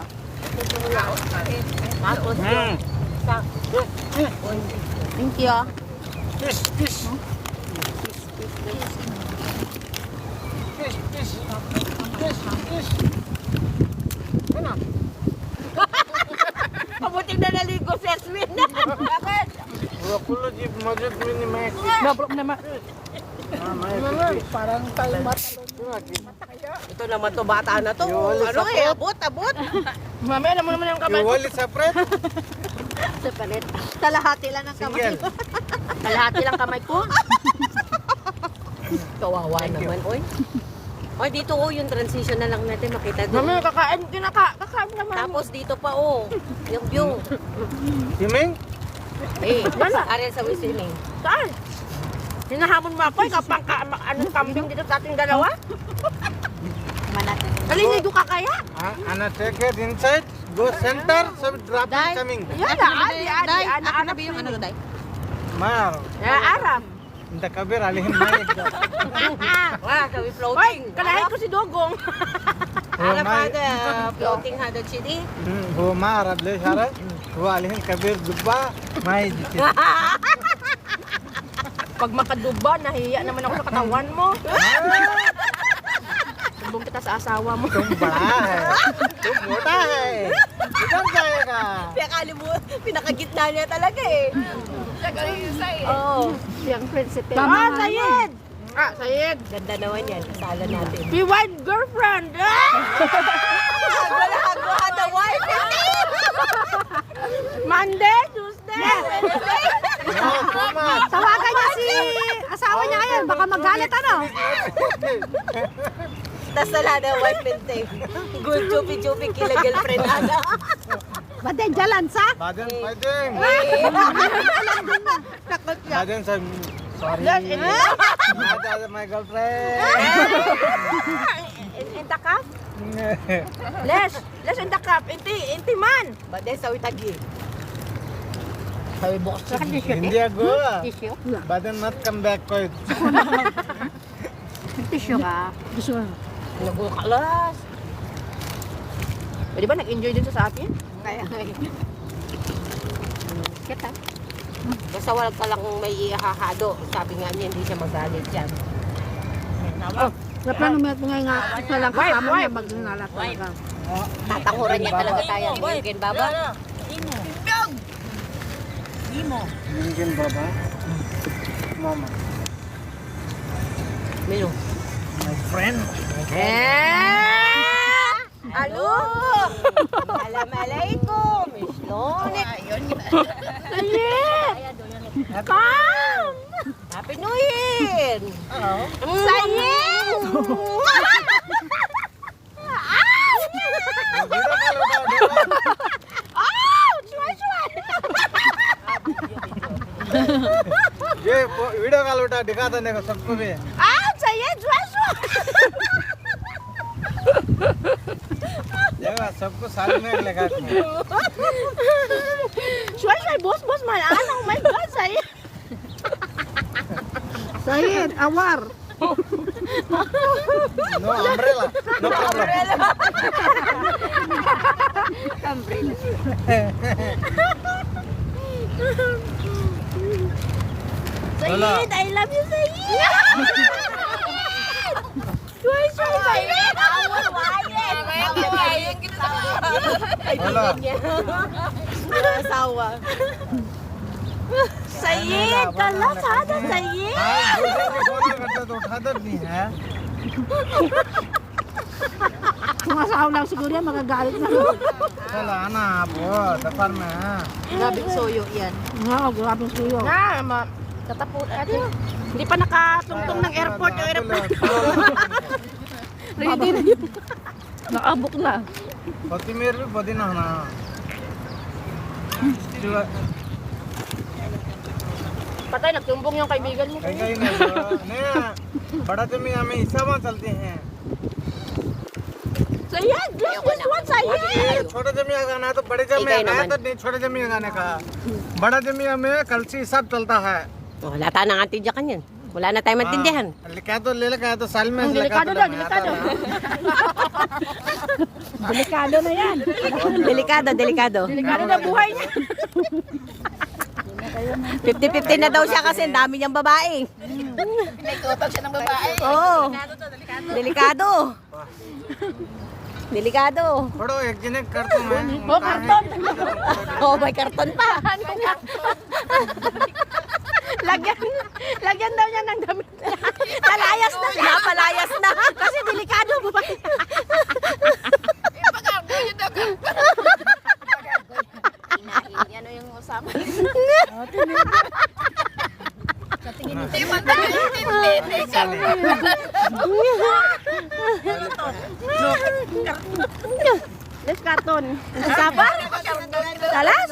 Speaker 2: Tapos,
Speaker 6: Thank you.
Speaker 2: Mabuting na naligo si Esmin. Bakit?
Speaker 4: Kulo jeep majud mini max.
Speaker 3: Nabrok naman.
Speaker 1: Parang tayo
Speaker 2: Ito naman to, bata na to.
Speaker 4: Yung wali
Speaker 2: Ano
Speaker 4: sa
Speaker 2: eh,
Speaker 4: pot.
Speaker 2: abot.
Speaker 6: Mami, alam mo naman yung
Speaker 4: You
Speaker 6: kamay.
Speaker 4: will separate?
Speaker 1: separate. Kalahati lang ang kamay.
Speaker 4: Single.
Speaker 6: Kalahati lang kamay ko.
Speaker 2: Kawawa naman, oy. Oy, dito oh, yung transition na lang natin makita
Speaker 6: Mami,
Speaker 2: doon.
Speaker 6: kakain kakain naman.
Speaker 2: Tapos dito pa oh, yung view.
Speaker 4: Swimming?
Speaker 2: Eh, area sa swimming.
Speaker 6: Saan? Hinahamon mo ako, kapang anong kambing dito sa ating dalawa? Kalinigo ka kaya?
Speaker 4: Anna take it inside. Go center. So dropping coming.
Speaker 6: Yan na, adi,
Speaker 3: Ano ba yung ano, Day?
Speaker 4: Mar.
Speaker 6: Aram.
Speaker 4: Inta kabir alihin mayek.
Speaker 2: Wah, kami
Speaker 6: Hoy,
Speaker 2: floating.
Speaker 6: kalahin ko si Dogong.
Speaker 2: Arap ada floating hada chidi.
Speaker 4: Ho mar adle shara. Ho alihin kabir dubba may jiti.
Speaker 6: Pag makaduba, nahiya naman ako sa katawan mo. Sumbong kita sa asawa mo.
Speaker 4: Tum bada hai. Tum mota hai. Idhar jayega.
Speaker 2: Pinakali mo, pinakagitna niya talaga eh. Oo.
Speaker 6: Siyang prinsipe.
Speaker 1: Tama nga
Speaker 6: Sayed! Ah, Sayed.
Speaker 2: Ganda naman yan. Kasala natin.
Speaker 6: Be wild girlfriend.
Speaker 2: Wala ako hada wife.
Speaker 6: Monday, Tuesday, Wednesday.
Speaker 4: No, Kumar.
Speaker 1: Tawagan niya si asawa niya ngayon, baka magalit ano.
Speaker 2: Tas wala na wife mente. Good chupi-chupi kila girlfriend ada.
Speaker 1: Bate, jalan sa?
Speaker 4: Baden fighting.
Speaker 6: Takot siya.
Speaker 4: Baden sa sorry.
Speaker 6: Yes, in
Speaker 4: Ada my girlfriend.
Speaker 6: in the cup? Les in the cup. Inti man.
Speaker 2: Bade sa witagi.
Speaker 4: Hindi ako. Baden not come back ko.
Speaker 1: Tissue ka. Tissue.
Speaker 2: Nagbukalas.
Speaker 6: Di ba nag-enjoy din siya sa atin?
Speaker 2: Kaya nga.
Speaker 1: Kita.
Speaker 2: Basta wala ka lang may ihahado. Sabi nga niya, hindi siya magalit dyan.
Speaker 1: Wala pa naman ito ngayon nga. Isa lang kasama niya, mag-nalat talaga.
Speaker 2: Tatanguran niya talaga tayo. Mungkin baba.
Speaker 4: Mungkin baba. Mama.
Speaker 2: Mino.
Speaker 4: My friend.
Speaker 2: Alo! Assalamualaikum! Miss Lonik! Come! Happy New Year! Sayang!
Speaker 4: ये video call उठा दिखाता देखो सबको भी देखो सबको साल में लगा
Speaker 6: Shuai, boss, man. Ano, my God, Sayed.
Speaker 1: Sayed, awar.
Speaker 4: No umbrella no problem
Speaker 6: Sayed, I love you, Sayed. Shuai, Sayed.
Speaker 4: बोलो
Speaker 2: Asawa.
Speaker 6: Sayed, kalas ada, Sayed.
Speaker 4: Phone करता तो उठाता नहीं है
Speaker 1: Kung asawa lang siguro yan, magagalit na.
Speaker 4: चल आना आप दोपहर में
Speaker 2: Gabing soyo yan.
Speaker 1: Oo, grabe suyo.
Speaker 6: Na, tatapos. Hindi pa nakatungtong ng airport yung airport. Ready na yun. Nakabook na.
Speaker 4: కొత్తిమీర పుదీనా
Speaker 6: Patay, nagtumbong yung kaibigan mo.
Speaker 4: कहीं नहीं बड़ा जमी हमें हिस्सा चलते हैं
Speaker 6: Sayed, this one, Sayed.
Speaker 4: ये छोटे जमी का गाना है तो बड़े जमी
Speaker 2: Ikay
Speaker 4: का है
Speaker 2: naman.
Speaker 4: तो नहीं छोटे जमी का गाने का बड़ा जमी में कलसी सब चलता है
Speaker 2: Wala tayo nang antindiyakan yan. Wala na tayong maintindihan.
Speaker 4: लिखा तो ले लगा तो साल में
Speaker 6: Delikado daw, delikado.
Speaker 1: Delikado na yan.
Speaker 2: Delikado, delikado.
Speaker 6: Delikado na buhay niya.
Speaker 2: 50-50 na daw siya kasi ang dami niyang babae.
Speaker 6: Nagtutog siya ng babae.
Speaker 2: Oo. Delikado. Delikado.
Speaker 4: छोड़ो एक जने कर तो मैं
Speaker 6: Oh, karton.
Speaker 2: Oh, may karton pa.
Speaker 6: Lagyan daw niya ng damit.
Speaker 2: Palayas na. Pinapalayas na.
Speaker 6: Kasi delikado ba? Ano yung usama? Let's karton. Sapa? Talas?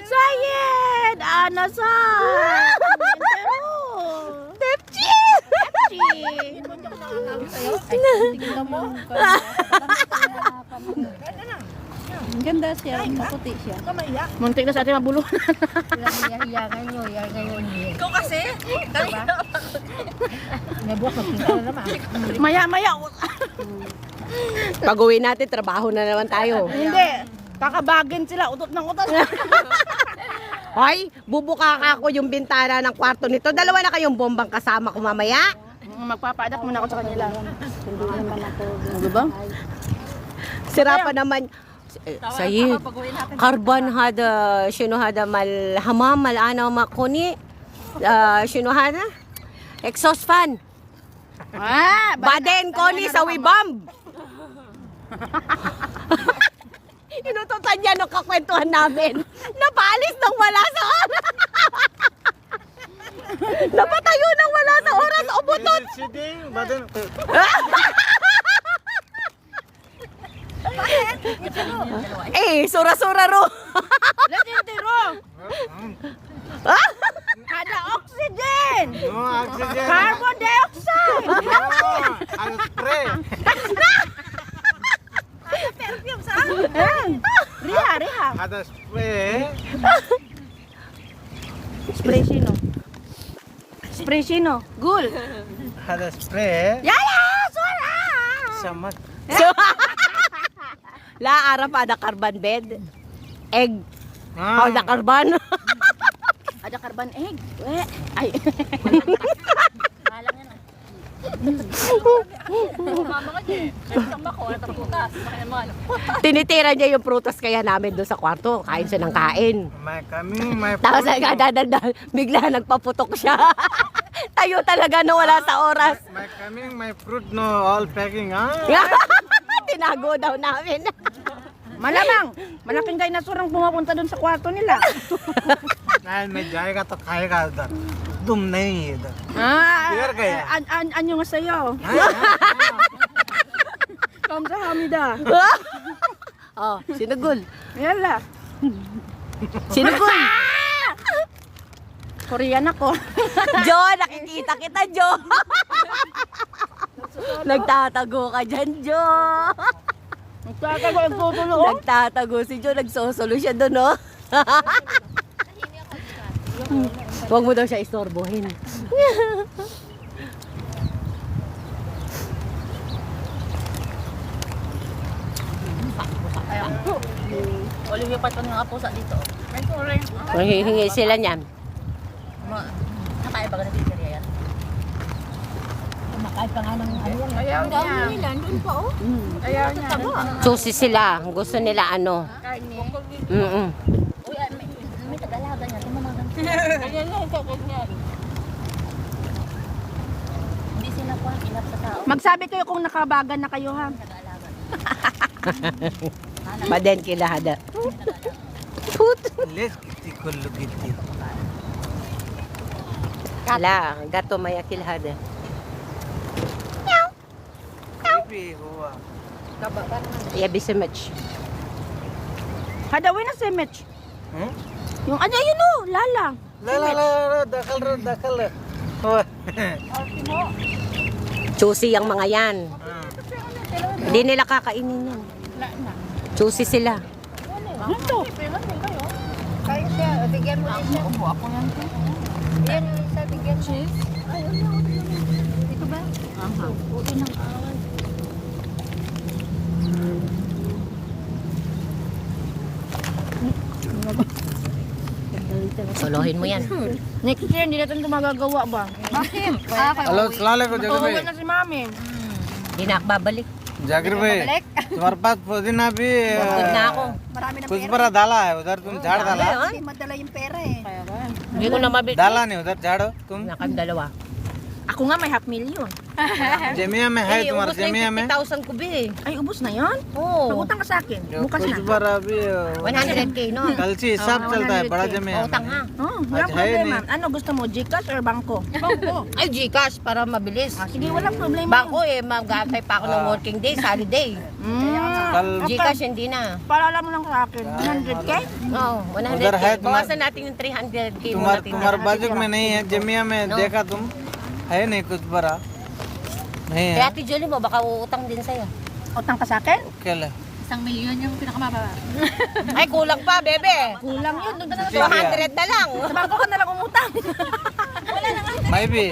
Speaker 6: Sayed! Ano sa? Tepchi! Tepchi!
Speaker 3: Ang ganda siya, maputi siya.
Speaker 6: Muntik na sa ating mabuluhan.
Speaker 1: Hiya-hiyangan nyo, hiya-hiyangan nyo.
Speaker 6: Ikaw kasi.
Speaker 1: May buwak, magpinta na naman.
Speaker 6: Maya-maya.
Speaker 2: Pag uwi natin, trabaho na naman tayo.
Speaker 6: Hindi. Kakabagin sila. Utot ng utot.
Speaker 2: Hoy, bubuka ako yung bintana ng kwarto nito. Dalawa na kayong bombang kasama ko mamaya.
Speaker 6: Magpapaadak muna ako sa kanila. Diba?
Speaker 2: Sira pa naman. Sayid, karban hada, shino hada mal hamam, mal ano makuni, shino hada, exhaust fan. Baden ko ni sa wibam. Inututan niya nung kakwentuhan namin. Napalis nang wala sa oras. Napatayo nang wala sa oras. O butot.
Speaker 4: Sitting, badan.
Speaker 2: Sura-sura ro.
Speaker 6: Tiro. Ada oxygen.
Speaker 4: No oxygen.
Speaker 6: Carbon dioxide.
Speaker 4: No, I'll spray.
Speaker 6: Riha.
Speaker 4: Ada spray.
Speaker 6: Spray sino? Gul.
Speaker 4: Ada spray.
Speaker 6: Yaya! Sura!
Speaker 4: Samat.
Speaker 2: La arap ada karban bed. Egg.
Speaker 4: Ah.
Speaker 2: Ada karban.
Speaker 6: Ada carbon egg. Ay.
Speaker 2: Tinitira niya yung prutas kaya namin doon sa kwarto. Kain siya ng kain.
Speaker 4: My coming, my
Speaker 2: Tapos ay kadadandal, bigla nagpaputok siya. Tayo talaga no wala sa oras.
Speaker 4: My coming, my fruit no all packing. Ah.
Speaker 2: Tinago daw namin.
Speaker 6: Malamang. Malaking dinosaur ang pumapunta doon sa kwarto nila.
Speaker 4: नहीं मैं जाएगा तो खाएगा उधर तुम नहीं इधर Clear kaya?
Speaker 6: Anyo nga sa'yo. Kamsahamnida.
Speaker 2: Oh, sinugol.
Speaker 6: Yala.
Speaker 2: Sinugol.
Speaker 6: Korean ako.
Speaker 2: Jo, nakikita kita, Jo. Nagtatago ka dyan, Jo.
Speaker 6: Nagtatago ang tutulo.
Speaker 2: Nagtatago si Jo, nagsosolo siya doon, no? Huwag mo daw siya istorbohin.
Speaker 3: Wala yung pato ng apo sa dito.
Speaker 2: Manghihingi sila niyan.
Speaker 3: Nakaya ba ka na dito yan?
Speaker 1: Kumakain pa nga ng ano yan.
Speaker 6: Ayaw niya.
Speaker 1: Nandun pa oh.
Speaker 6: Ayaw niya.
Speaker 2: Susi sila. Gusto nila ano. Mm-mm.
Speaker 3: Uy, may tagalaga niya. Tumamagan sila. Ganyan lang, ganyan. Hindi sila po ang ilap sa tao.
Speaker 6: Magsabi kayo kung nakabagan na kayo ha.
Speaker 2: Baden kila hada.
Speaker 4: Less कितनी कुल्लू कितनी
Speaker 2: Kala, gato maya kila hada.
Speaker 4: भी हुआ
Speaker 2: Yeah, busy much.
Speaker 6: Hadawin na si Mitch.
Speaker 4: Hmm?
Speaker 6: Yung ano yun o, lalang.
Speaker 4: ला ला ला ला दखल हुआ
Speaker 2: Susi ang mga yan. Hindi nila kakainin yan. Susi sila.
Speaker 6: Ito.
Speaker 1: Kaya siya, bigyan mo din siya. Ubo ako yan. Yan yung isa, bigyan siya. Ito ba? Buti ng awal.
Speaker 2: Solohin mo yan.
Speaker 6: Next year, hindi natin ito magagawa ba?
Speaker 1: Bakit?
Speaker 4: Hello अस्सलाम वालेकुम जाकिर
Speaker 6: Uuwi
Speaker 4: भाई
Speaker 6: na si Mami.
Speaker 2: Hindi na ako babalik.
Speaker 4: Zakir भाई तुम्हारे पास पुदीना भी
Speaker 2: Good na ako.
Speaker 1: Marami na
Speaker 4: कुछ
Speaker 1: pera.
Speaker 4: बड़ा डाला है उधर तुम झाड़ डाला
Speaker 1: Hindi madala yung pera eh.
Speaker 2: Hindi ko na mabili.
Speaker 4: डाला नहीं उधर झाड़ो तुम
Speaker 2: Nakam dalawa.
Speaker 6: Ako nga may $500,000.
Speaker 4: जमिया में है तुम्हारे
Speaker 2: ubos na
Speaker 4: जमिया
Speaker 2: yung
Speaker 4: में
Speaker 2: 50,000 ko, be.
Speaker 6: Ay, ubus na yan?
Speaker 2: Oo.
Speaker 6: Pagutang ka sa akin. Bukas
Speaker 4: कुछ
Speaker 6: na.
Speaker 4: बड़ा भी
Speaker 2: 100K, no?
Speaker 4: कल से हिसाब चलता है बड़ा जमिया
Speaker 2: Utang
Speaker 4: में
Speaker 2: ha.
Speaker 6: Oh, wala
Speaker 4: At hay
Speaker 6: problema. Ano gusto mo, Gcash or Bangko?
Speaker 2: Ay, Gcash para mabilis.
Speaker 6: Sige, walang problema.
Speaker 2: Bangko mag-aantay pa ako ng working days, holiday.
Speaker 4: कल
Speaker 2: Gcash hindi na.
Speaker 6: Paalala mo lang sa akin. 100K?
Speaker 2: Oo,
Speaker 4: Uधर
Speaker 2: 100K.
Speaker 4: है तुम्हार-
Speaker 2: Bawasan natin yung 300K mo
Speaker 4: तुम्हारे
Speaker 2: natin.
Speaker 4: तुम्हारे बाजू में नहीं है जमिया में देखा तुम है नहीं कुछ बड़ा नहीं
Speaker 2: Kaya
Speaker 4: है
Speaker 2: Ate Jolie mo, baka uutang din sa'yo.
Speaker 6: Utang ka sa akin?
Speaker 4: क्या ले
Speaker 1: 1 milyon yung pinakamababa.
Speaker 2: Ay, kulang pa, bebe.
Speaker 6: Kulang yun. Doon na
Speaker 2: 200 na lang.
Speaker 6: sa bangko ka na lang umutang.
Speaker 4: Maybe.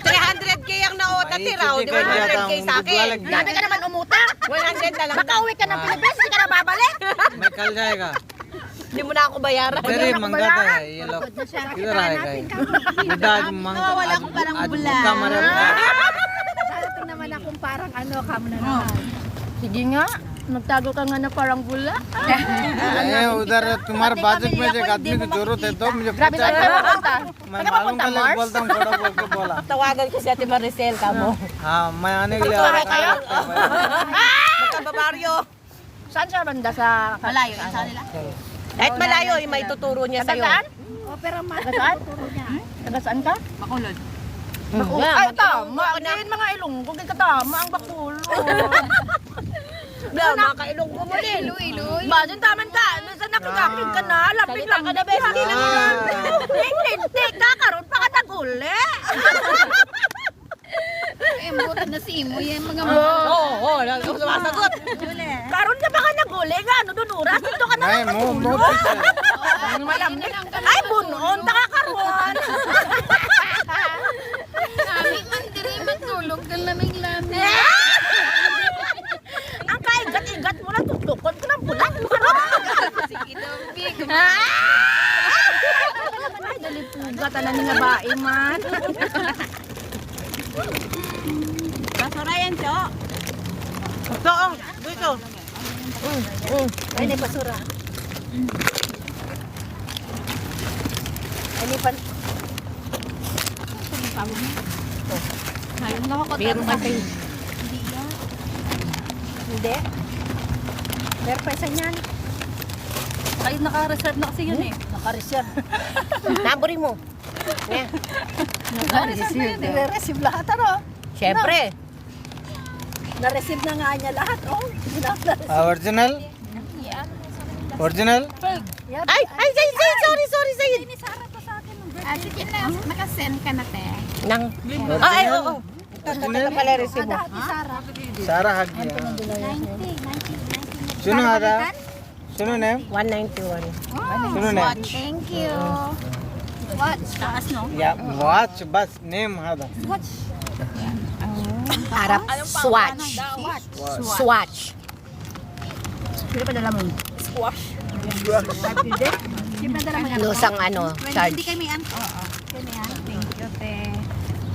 Speaker 2: 300k ang nautati raw. Di ba 100k sa akin?
Speaker 6: Dati ka naman umutang.
Speaker 2: 100 na lang.
Speaker 6: Baka uwi ka ng Pilipinas, hindi ka na babalik.
Speaker 4: मैं कल जाएगा
Speaker 2: Hindi mo na ako bayaran.
Speaker 4: तेरे मंगाता है ये लोग किधर आएगा ये बेटा आज मंगा आज भूखा मरे
Speaker 1: Darating naman akong parang ano, kamo na naman.
Speaker 6: Sige nga. Nagtago ka nga na parang bula.
Speaker 4: उधर तुम्हारे बाजू में एक आदमी की जरूरत है तो मुझे
Speaker 6: Grabe saan kayo pupunta?
Speaker 4: मैं मालूम कर ले बोलता हूँ थोड़ा बोल के बोला
Speaker 2: Tawagan ko si Ate Maricel, kamo.
Speaker 4: हाँ मैं आने के लिए आ रहा
Speaker 6: kayo?
Speaker 2: Magkababaryo.
Speaker 6: Saan siya banda sa...
Speaker 1: Malayo, yung sa nila.
Speaker 2: Kahit malayo, may tuturo niya
Speaker 6: Taga
Speaker 2: sa'yo.
Speaker 6: saan?
Speaker 1: Opera ma.
Speaker 6: Taga saan? Taga saan ka?
Speaker 1: Bakulod.
Speaker 6: Ay, tama. Din mga Ilonggo. Kaya tama ang Bakulo.
Speaker 2: Makailong mo din.
Speaker 1: Iloy.
Speaker 6: Bajan taman ka. Saan nakikakig ka na? Lamping lang ka na, bes. Hindi na lintik ka. Karoon pa ka taguli.
Speaker 1: Eh, buta na si Imo yan mga
Speaker 2: Oo, sumasagot.
Speaker 6: Karoon ka pa ka naguli. Gano doon oras? Dito ka na
Speaker 4: नहीं
Speaker 6: lang
Speaker 4: मुंह
Speaker 6: matulog.
Speaker 4: मुंह पीछे
Speaker 6: Malamig. Ay, bunoon. Taka karoon.
Speaker 1: Kami man diri matulog ka lamig-lamig.
Speaker 6: Ang kaigat-igat mo lang. Tutukod ka ng bulat.
Speaker 1: Sige daw, big.
Speaker 6: Ay, dali pugatan na ni nga bae man.
Speaker 1: Basura yan, Cho.
Speaker 2: Ito, dito.
Speaker 6: Ay, may basura. Ay, may pan...
Speaker 1: Ayun, nakakot.
Speaker 2: Bigyan mo kasi.
Speaker 6: Hindi. Pero pa isa niyan.
Speaker 1: Ay, naka-reserve na kasi yun eh.
Speaker 6: Naka-reserve.
Speaker 2: Naburi mo. Yeah.
Speaker 1: Naka-reserve na yun eh.
Speaker 6: Nire-receive lahat, ano?
Speaker 2: Siyempre.
Speaker 6: Na-receive na nga niya lahat, oh.
Speaker 4: Original original
Speaker 2: Ay, sorry, Sayid.
Speaker 1: Ate, naka-send ka na, te.
Speaker 2: Nang, ay, oo. Ito pala receive mo.
Speaker 4: सारा हक दिया सुनो आदा सुनो ने
Speaker 2: 191.
Speaker 4: सुनो ने
Speaker 1: Thank you. What? Taas, no?
Speaker 4: या वॉच बस नेम आदा
Speaker 2: Arap, swatch. Swatch.
Speaker 6: Sino pa dala mo?
Speaker 2: Lusang ano,
Speaker 1: Hindi
Speaker 2: charge.
Speaker 1: kami an. Oo. Kami an. Thank you, te.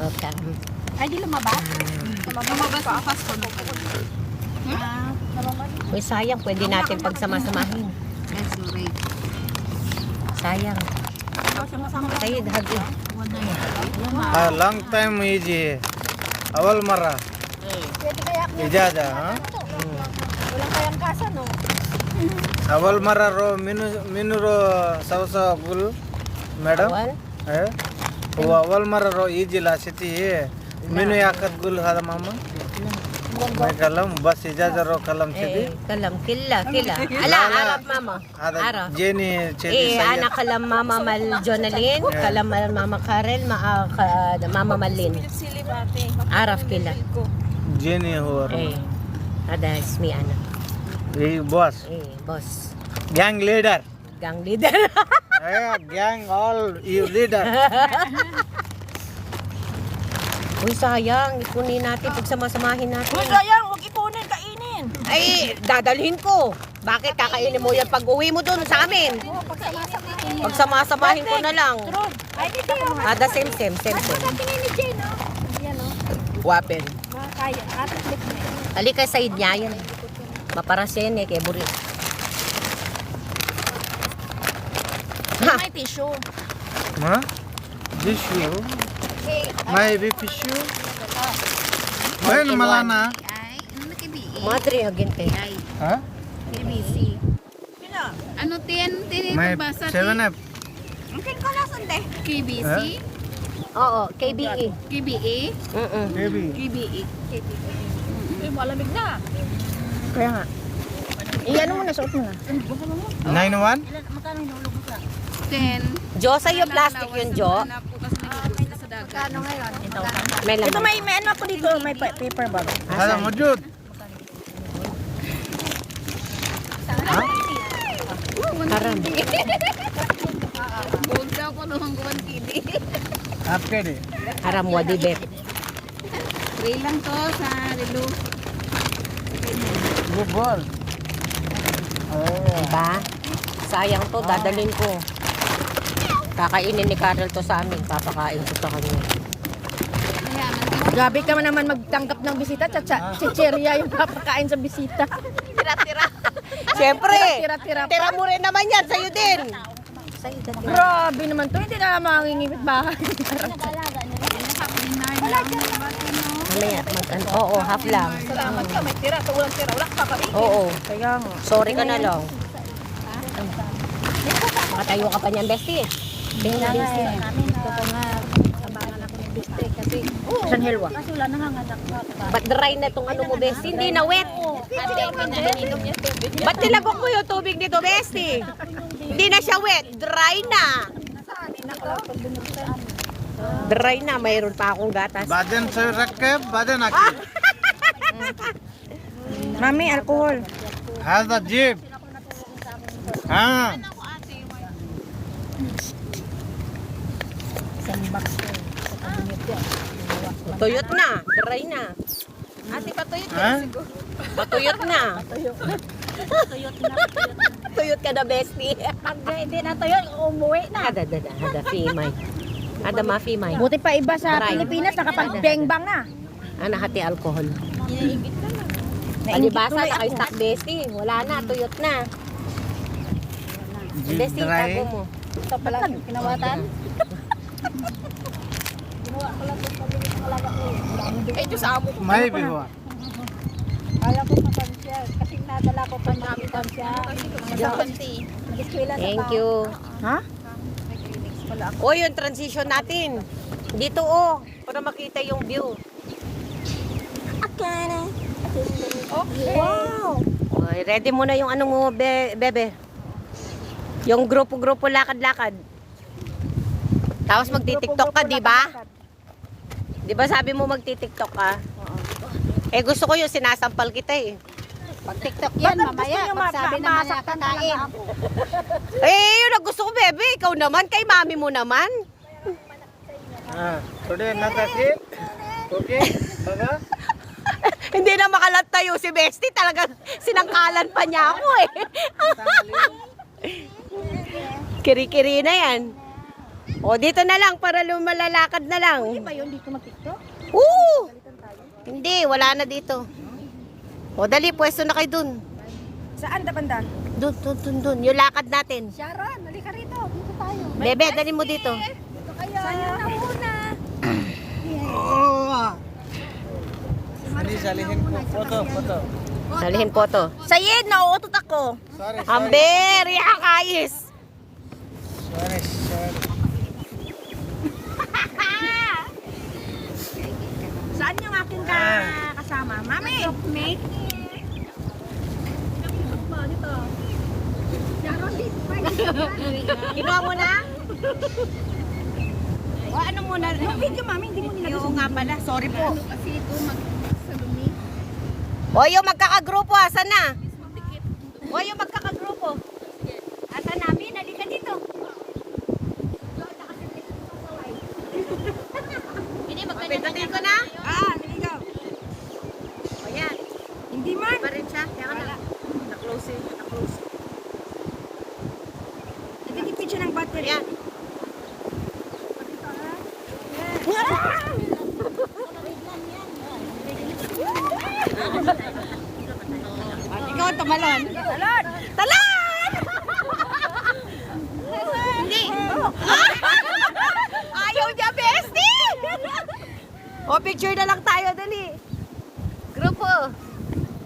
Speaker 2: Okay.
Speaker 1: Ay, di lumabas? Lumabas ang Pasko.
Speaker 2: Uy, sayang. Pwede natin pagsama-samahin.
Speaker 1: Sorry.
Speaker 2: Sayang. Sayid, hagi.
Speaker 4: Long time easy है अवल मरा इजाजा हाँ
Speaker 6: Walang kayang kasa, no?
Speaker 4: अवल मरा रो मिनु मिनु रो सवसा गुल madam
Speaker 2: Awal.
Speaker 4: है वो अवल मरा रो इजी लासिती है मिनु याकत गुल हदा मामा मैं कलम बस इजाजा रो कलम city
Speaker 2: Eh, kalam, kila. Ala, Arap, mama.
Speaker 4: हदा
Speaker 2: Arap.
Speaker 4: जेनी चेती
Speaker 2: Eh,
Speaker 4: सही
Speaker 2: anak kalam mama mal Jonalyn, kalam mal mama Karel, mama Malin. Araf kila.
Speaker 4: Jenny हो
Speaker 2: Eh, ada ismi anak.
Speaker 4: ये boss
Speaker 2: Eh, boss.
Speaker 4: Gang leader
Speaker 2: Gang leader.
Speaker 4: Gang all you leader
Speaker 2: Uy, sayang. Ikunin natin, pagsama-samahin natin.
Speaker 6: Uy, sayang, huwag ipunin, kainin.
Speaker 2: Ay, dadalhin ko. Bakit kakainin mo yan pag uwi mo dun sa amin? Pagsama-samahin ko na lang.
Speaker 6: Ay, di kayo.
Speaker 2: Ada same.
Speaker 6: Tingin ni Jane, no? Yan, no?
Speaker 2: Wapen.
Speaker 6: Makakaya. Ate, click na yun.
Speaker 2: Halika sa niya yan. Maparas yan eh, kay Buri. Ha?
Speaker 6: May tissue.
Speaker 4: हाँ टिश्यू मैं भी टिश्यू मैं Malana
Speaker 1: Ay, ano na kibi?
Speaker 2: Madre, agente.
Speaker 1: Ay,
Speaker 4: हाँ
Speaker 1: busy. Ano, ten,
Speaker 4: मैं
Speaker 1: basa,
Speaker 4: seven up
Speaker 1: Okay ko lang sunday. KBC?
Speaker 2: Oo, KBE.
Speaker 1: KBA?
Speaker 2: Mm-mm.
Speaker 4: Baby
Speaker 1: KBA.
Speaker 6: Uy, malamig na. Kaya nga. Iyan mo na, suot mo na.
Speaker 4: 91
Speaker 1: 10.
Speaker 2: Jo, sa'yo plastic yun, Jo.
Speaker 1: Kano ngayon?
Speaker 2: May
Speaker 6: Ito
Speaker 2: laman.
Speaker 6: may ano ako dito, may paper bag.
Speaker 4: هذا موجود
Speaker 2: Haram.
Speaker 1: Huwag daw ko naman kuwan kini.
Speaker 4: आपके लिए
Speaker 2: Haram wadi bet.
Speaker 1: Free lang to sa relo.
Speaker 4: ये बोल
Speaker 2: Diba? Sayang to, dadalhin ko. Kakainin ni Carol to sa amin. Papakain ko sa kanya.
Speaker 6: Grabe ka naman magtanggap ng bisita. Chicheria yung papakain sa bisita.
Speaker 2: Siyempre!
Speaker 6: Tira-tira pa.
Speaker 2: Tira mo rin naman yan, sa'yo din.
Speaker 6: Grabe naman to. Hindi na mangingimit bahay.
Speaker 2: Mamaya, oo, half lang.
Speaker 6: Salamat ka. May tira. Walang tira. Wala ka kami.
Speaker 2: Oo.
Speaker 6: Kaya nga.
Speaker 2: Sorry ka na lang. Makatayo ka pa niyan, bestie. Tingnan na bestie.
Speaker 1: Gusto ko nga, abangan ako ng biste kasi
Speaker 6: San Helwa.
Speaker 1: kasi wala nang hanganak na.
Speaker 2: Ba't dry na itong ano mo, bestie? Hindi na wet.
Speaker 1: Ate, pinainom niya tubig.
Speaker 2: Ba't nilagok mo yung tubig nito, bestie? Hindi na siya wet. Dry na. Dry na. Mayroon pa akong gatas.
Speaker 4: बादन से रख के बादन आके
Speaker 6: Mami, alcohol.
Speaker 4: هذا جيب हाँ
Speaker 2: Tuyot na. Dry na.
Speaker 1: Ate, patuyot ka
Speaker 4: हाँ
Speaker 1: siguro.
Speaker 2: Patuyot na. Tuyot ka na, bestie.
Speaker 1: Pag hindi na tayo, umuwi na.
Speaker 2: Ada fimay. Ada mafimay.
Speaker 6: Buti pa iba sa
Speaker 2: Aray.
Speaker 6: Pilipinas, nakapag-bengbang na.
Speaker 2: Ano, hati alcohol.
Speaker 1: Iniigit ka na.
Speaker 2: Palibasa na kay stock bestie. Wala na, tuyot na.
Speaker 4: जी
Speaker 2: Bestie,
Speaker 4: dry
Speaker 2: tago mo.
Speaker 1: Ito pala, kinawatan.
Speaker 6: Eh, Diyos amo.
Speaker 4: मैं भी हुआ
Speaker 1: Kala ko matansya. Kasi nadala ko pa namin tansya. Sa konti. Nag-eskwela sa
Speaker 2: Thank you.
Speaker 6: Ha?
Speaker 2: O, yung transition natin. Dito, oh. Para makita yung view.
Speaker 6: Wow!
Speaker 2: Okay, ready mo na yung ano mo, bebe. Yung grupo-grupo lakad-lakad. Tapos magti-tiktok ka, di ba? Di ba sabi mo magti-tiktok ka? Eh gusto ko yung sinasampal kita eh.
Speaker 1: Pag TikTok yan, mamaya. Pagsabi naman niya kakain.
Speaker 2: Eh, yun ang gusto ko, bebe. Ikaw naman, kay mami mo naman.
Speaker 4: हाँ थोड़े ना ताकि ओके बाबा
Speaker 2: Hindi na makalat tayo si Bestie. Talagang sinangkalan pa niya ako eh. Kiri-kiri na yan. O, dito na lang para lumalalakad na lang.
Speaker 6: Ba yun dito mag-tiktok?
Speaker 2: Oo! Hindi, wala na dito. O, dali, pwesto na kayo dun.
Speaker 6: Saan banda?
Speaker 2: Dun. Yung lakad natin.
Speaker 6: Sharon, halika rito. Dito tayo.
Speaker 2: Bebe, dali mo dito.
Speaker 6: Dito kayo. Sa'yo na muna.
Speaker 4: ini salihin ko foto
Speaker 2: Salihin po to.
Speaker 6: Sayid, nauutot ako.
Speaker 4: sorry
Speaker 2: Amber, yakakais.
Speaker 4: sorry
Speaker 6: Saan yung aking kasama? Mami! Mate?
Speaker 2: Kinuha mo na? O, ano muna?
Speaker 6: Yung video, mami, hindi mo nilagay.
Speaker 2: Oo nga pala, sorry po.
Speaker 1: Kasi ito magsalumi.
Speaker 2: O, yung magkakagrupo, asan na? O, yung magkakagrupo. Asan namin? Halika dito.
Speaker 1: Hindi,
Speaker 2: Pindutin ko na?
Speaker 6: Niligaw.
Speaker 2: O, yan.
Speaker 6: Hindi man.
Speaker 2: Pa rin siya. Kaya ka na. Na-close eh. Na-close.
Speaker 6: Nagtitipid siya ng battery.
Speaker 2: Ayan. Ikaw ang tumalon.
Speaker 6: Salad!
Speaker 2: Talan! Hindi. Ayaw niya, bestie! O, picture na lang tayo, dali. Grupo.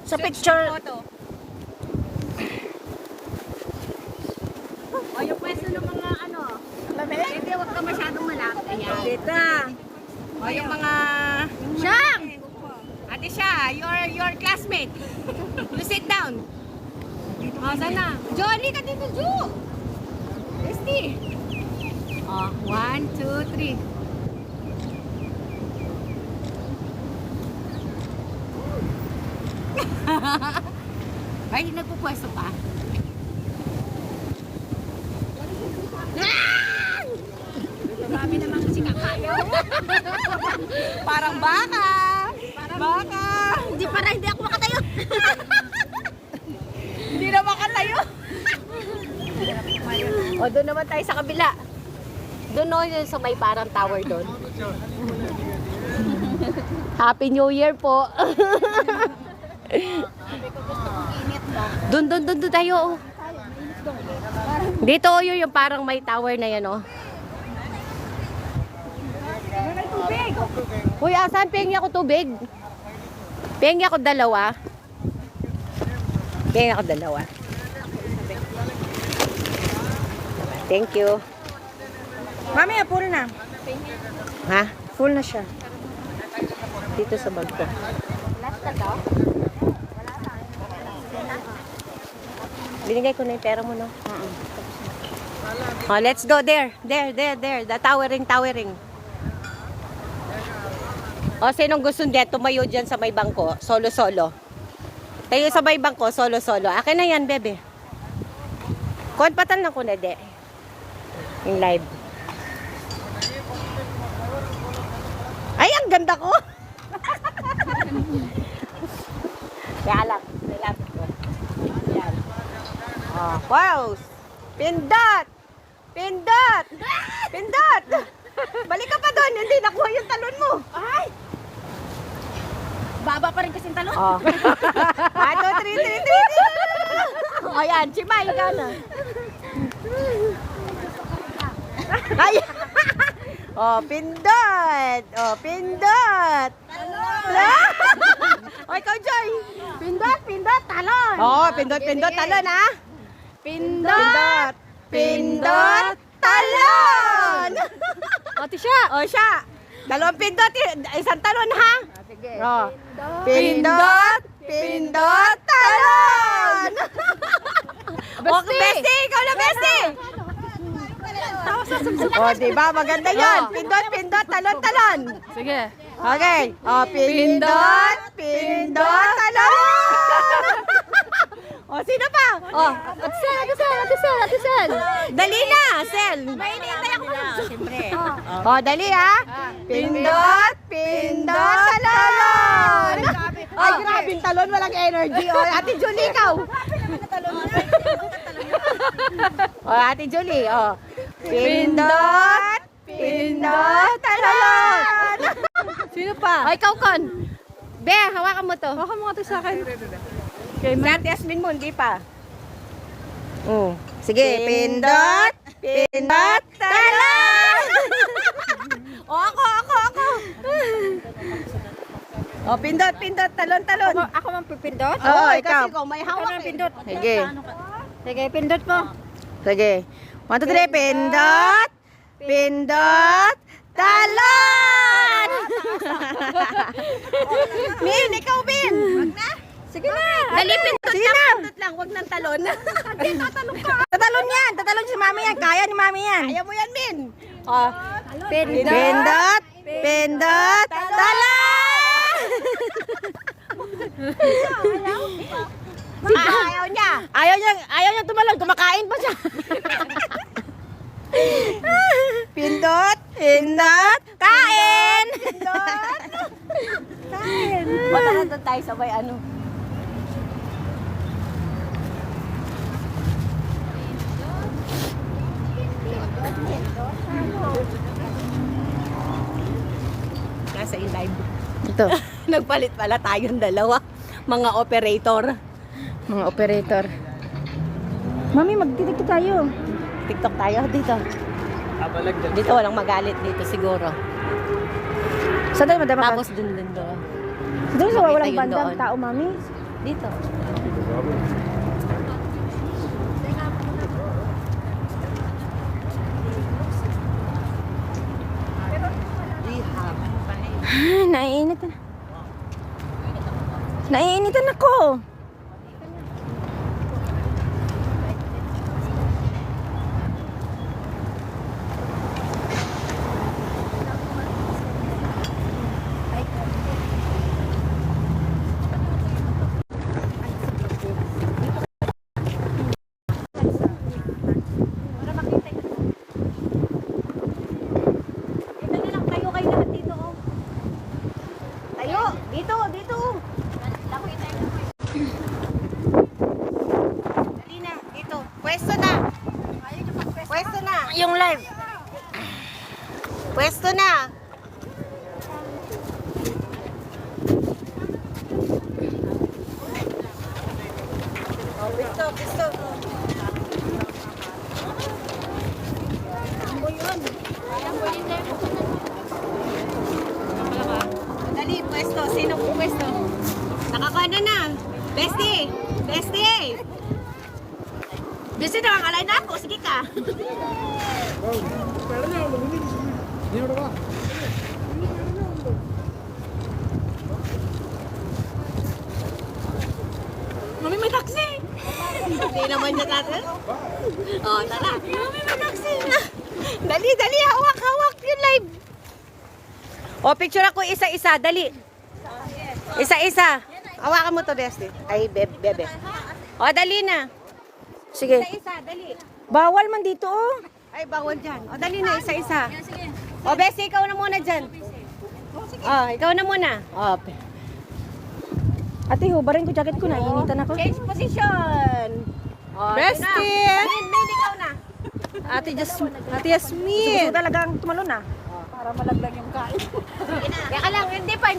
Speaker 6: Sa picture.
Speaker 2: O, yung pwesto ng mga ano. Hindi, huwag ka masyadong malapit. Ayan.
Speaker 6: Dita.
Speaker 2: O, yung mga...
Speaker 6: Siyang!
Speaker 2: Ate siya, your classmate. You sit down. O, sana. Johnny, ka dito, Jo. Bestie. O, 1, 2, 3. Ay, nagpupwesto pa. Parang baka. Baka.
Speaker 6: Hindi ako makatayo.
Speaker 2: Hindi na makatayo. O, doon naman tayo sa kabila. Doon o, yun sa may parang tower doon. Happy New Year po. Doon tayo. Oh. Dito o, yun yung parang may tower na yan o. Uy, asan? Pengi ako tubig. Pengi ako dalawa. Pengi ako dalawa. Thank you.
Speaker 6: Mami, full na.
Speaker 2: Ha?
Speaker 6: Full na siya.
Speaker 2: Dito sa bag ko. Binigay ko na yung pera mo, no? Oh, let's go there. There. The towering. O, sinong gusto din tumayo dyan sa may bangko? Solo. Tayo sa may bangko, solo. Akin na yan, bebe. Konpatan lang ko na, de. Yung live. Ay, ang ganda ko! Kaya lang, nilapit ko. Yan. Oh, wow! Pindot! Balik ka pa doon, hindi nakuha yung talon mo.
Speaker 6: Ay! Baba pa rin kasing talon.
Speaker 2: Oh. 1, 2, 3. O yan, Chimay ka na. Ay! Oh, pindot! O, ikaw, Joy.
Speaker 6: Pindot, talon.
Speaker 2: Oh, pindot, talon, ha? Pindot, talon!
Speaker 3: O, siya.
Speaker 2: O, siya. Dalawang pindot, isang talon, ha?
Speaker 6: Sige.
Speaker 2: Oh. Pindot, talon! Oh, bestie! Ikaw na, bestie! Oh, diba? Maganda yan. Pindot, talon.
Speaker 3: Sige.
Speaker 2: Okay. Oh, pindot, talon! Oh, sino pa? Oh,
Speaker 3: Ate Sel.
Speaker 2: dali na, Sel.
Speaker 6: May hinihintay ako. Siyempre.
Speaker 2: Oh, dali ha. Pindot, talon! Ay, grabe yung talon. Walang energy. Oh, Ate Julie, ikaw. Oh, Ate Julie, oh. Pindot, talon!
Speaker 3: Sino pa?
Speaker 2: Oh, ikaw, Kon. Be, hawakan mo to.
Speaker 3: Baka mga to sa akin.
Speaker 2: Si Ate Yasmin mo, hindi pa. Sige, pindot, talon! Oh, ako. Oh, pindot, talon.
Speaker 6: Ako mang pipindot?
Speaker 2: Oh, ikaw. Kasi may hawak
Speaker 6: Pindot.
Speaker 2: Sige.
Speaker 6: Sige, pindot mo.
Speaker 2: Sige. 1, 2, 3. Pindot, talon! Min, ikaw, Min. Wag na. Sige na. Dali, pindot lang. Wag ng talon.
Speaker 6: Tatalon yan. Tatalon si mami yan. Kaya ni mami yan.
Speaker 2: Kaya mo yan, Min. Oh,
Speaker 6: Pindot.
Speaker 2: talon! Ayaw niya.
Speaker 6: Ayaw niya tumalon. Kumakain pa siya.
Speaker 2: Pindot, kain! Kain! Matahan tayo sabay ano. Nasa in-live.
Speaker 6: Ito.
Speaker 2: Nagpalit pala tayong dalawa. Mga operator.
Speaker 6: Mga operator. Mami, magtitiktok tayo.
Speaker 2: TikTok tayo dito. Dito walang magalit dito siguro.
Speaker 6: Saan tayo madama?
Speaker 2: Tapos dun doon.
Speaker 6: Doon sa
Speaker 2: Makita
Speaker 6: walang
Speaker 2: yun
Speaker 6: bandang
Speaker 2: doon.
Speaker 6: tao, mami.
Speaker 2: Dito.
Speaker 6: Naiinitan. Naiinitan ako.
Speaker 2: Ito na lang kayo lahat gusto mo. Dali, pwesto. Sino po pwesto? Nakakuha na. Bestie! Bestie!
Speaker 6: Busy na ang alay na ako. Sige ka. Mami, may taxi.
Speaker 2: Hindi naman niya natin. Oh, tara. Mami, may taxi na. Dali, dali. Hawak, hawak yung live. O, picture ako isa-isa. Dali. Isa-isa. Hawakan mo to, Bestie. Ay, bebe. O, dali na.
Speaker 6: Sige.
Speaker 2: Isa-isa, dali.
Speaker 6: Bawal man dito, oh.
Speaker 2: Ay, bawal dyan. O, dali na, isa-isa. O, Bestie, ikaw na muna dyan. O, ikaw na muna. O,
Speaker 6: Ate, hubarin ko jacket ko na. Initan ako.
Speaker 2: change position. O,
Speaker 3: Bestie!
Speaker 2: Min, ikaw na.
Speaker 3: Ate Yasmin!
Speaker 6: Gusto talagang tumalon na. Para malaglag yung kain.
Speaker 2: Kaya lang, hindi pa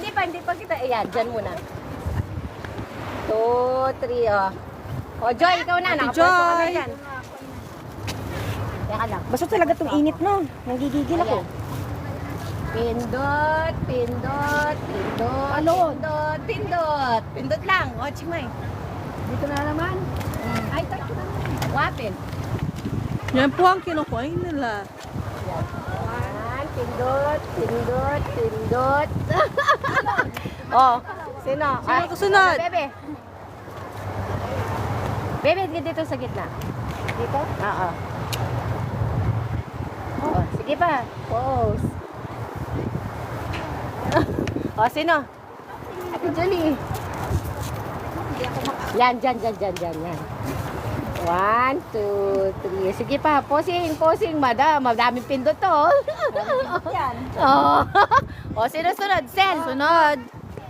Speaker 2: kita. Ayan, dyan muna. 2, 3, o. O, Joy, ikaw na.
Speaker 3: Ate
Speaker 2: Nakapuesto ka na
Speaker 3: Joy.
Speaker 2: dyan. Kaya lang.
Speaker 6: Basta talaga itong init, no? Nanggigigil ako.
Speaker 2: Ayan. Pindot, pindot, pindot,
Speaker 6: Alon.
Speaker 2: pindot, pindot. Pindot lang. O, Chimay.
Speaker 6: Dito na naman. Ay, tayo na.
Speaker 2: Wapin.
Speaker 3: Yan po ang kinukuha nila.
Speaker 2: Yan. Pindot, pindot, pindot. Oh, sino?
Speaker 3: Sino kasunod?
Speaker 2: Bebe. Bebe, dito sa gitna. Dito? Oo. Oh, sige pa. Pose. Oh, sino? Ate Julie. Yan, dyan. 1, 2, 3. Sige pa, posing, madam. Madaming pindot to.
Speaker 6: Yan.
Speaker 2: Oh. Oh, sino sunod? Sen.
Speaker 3: Sunod.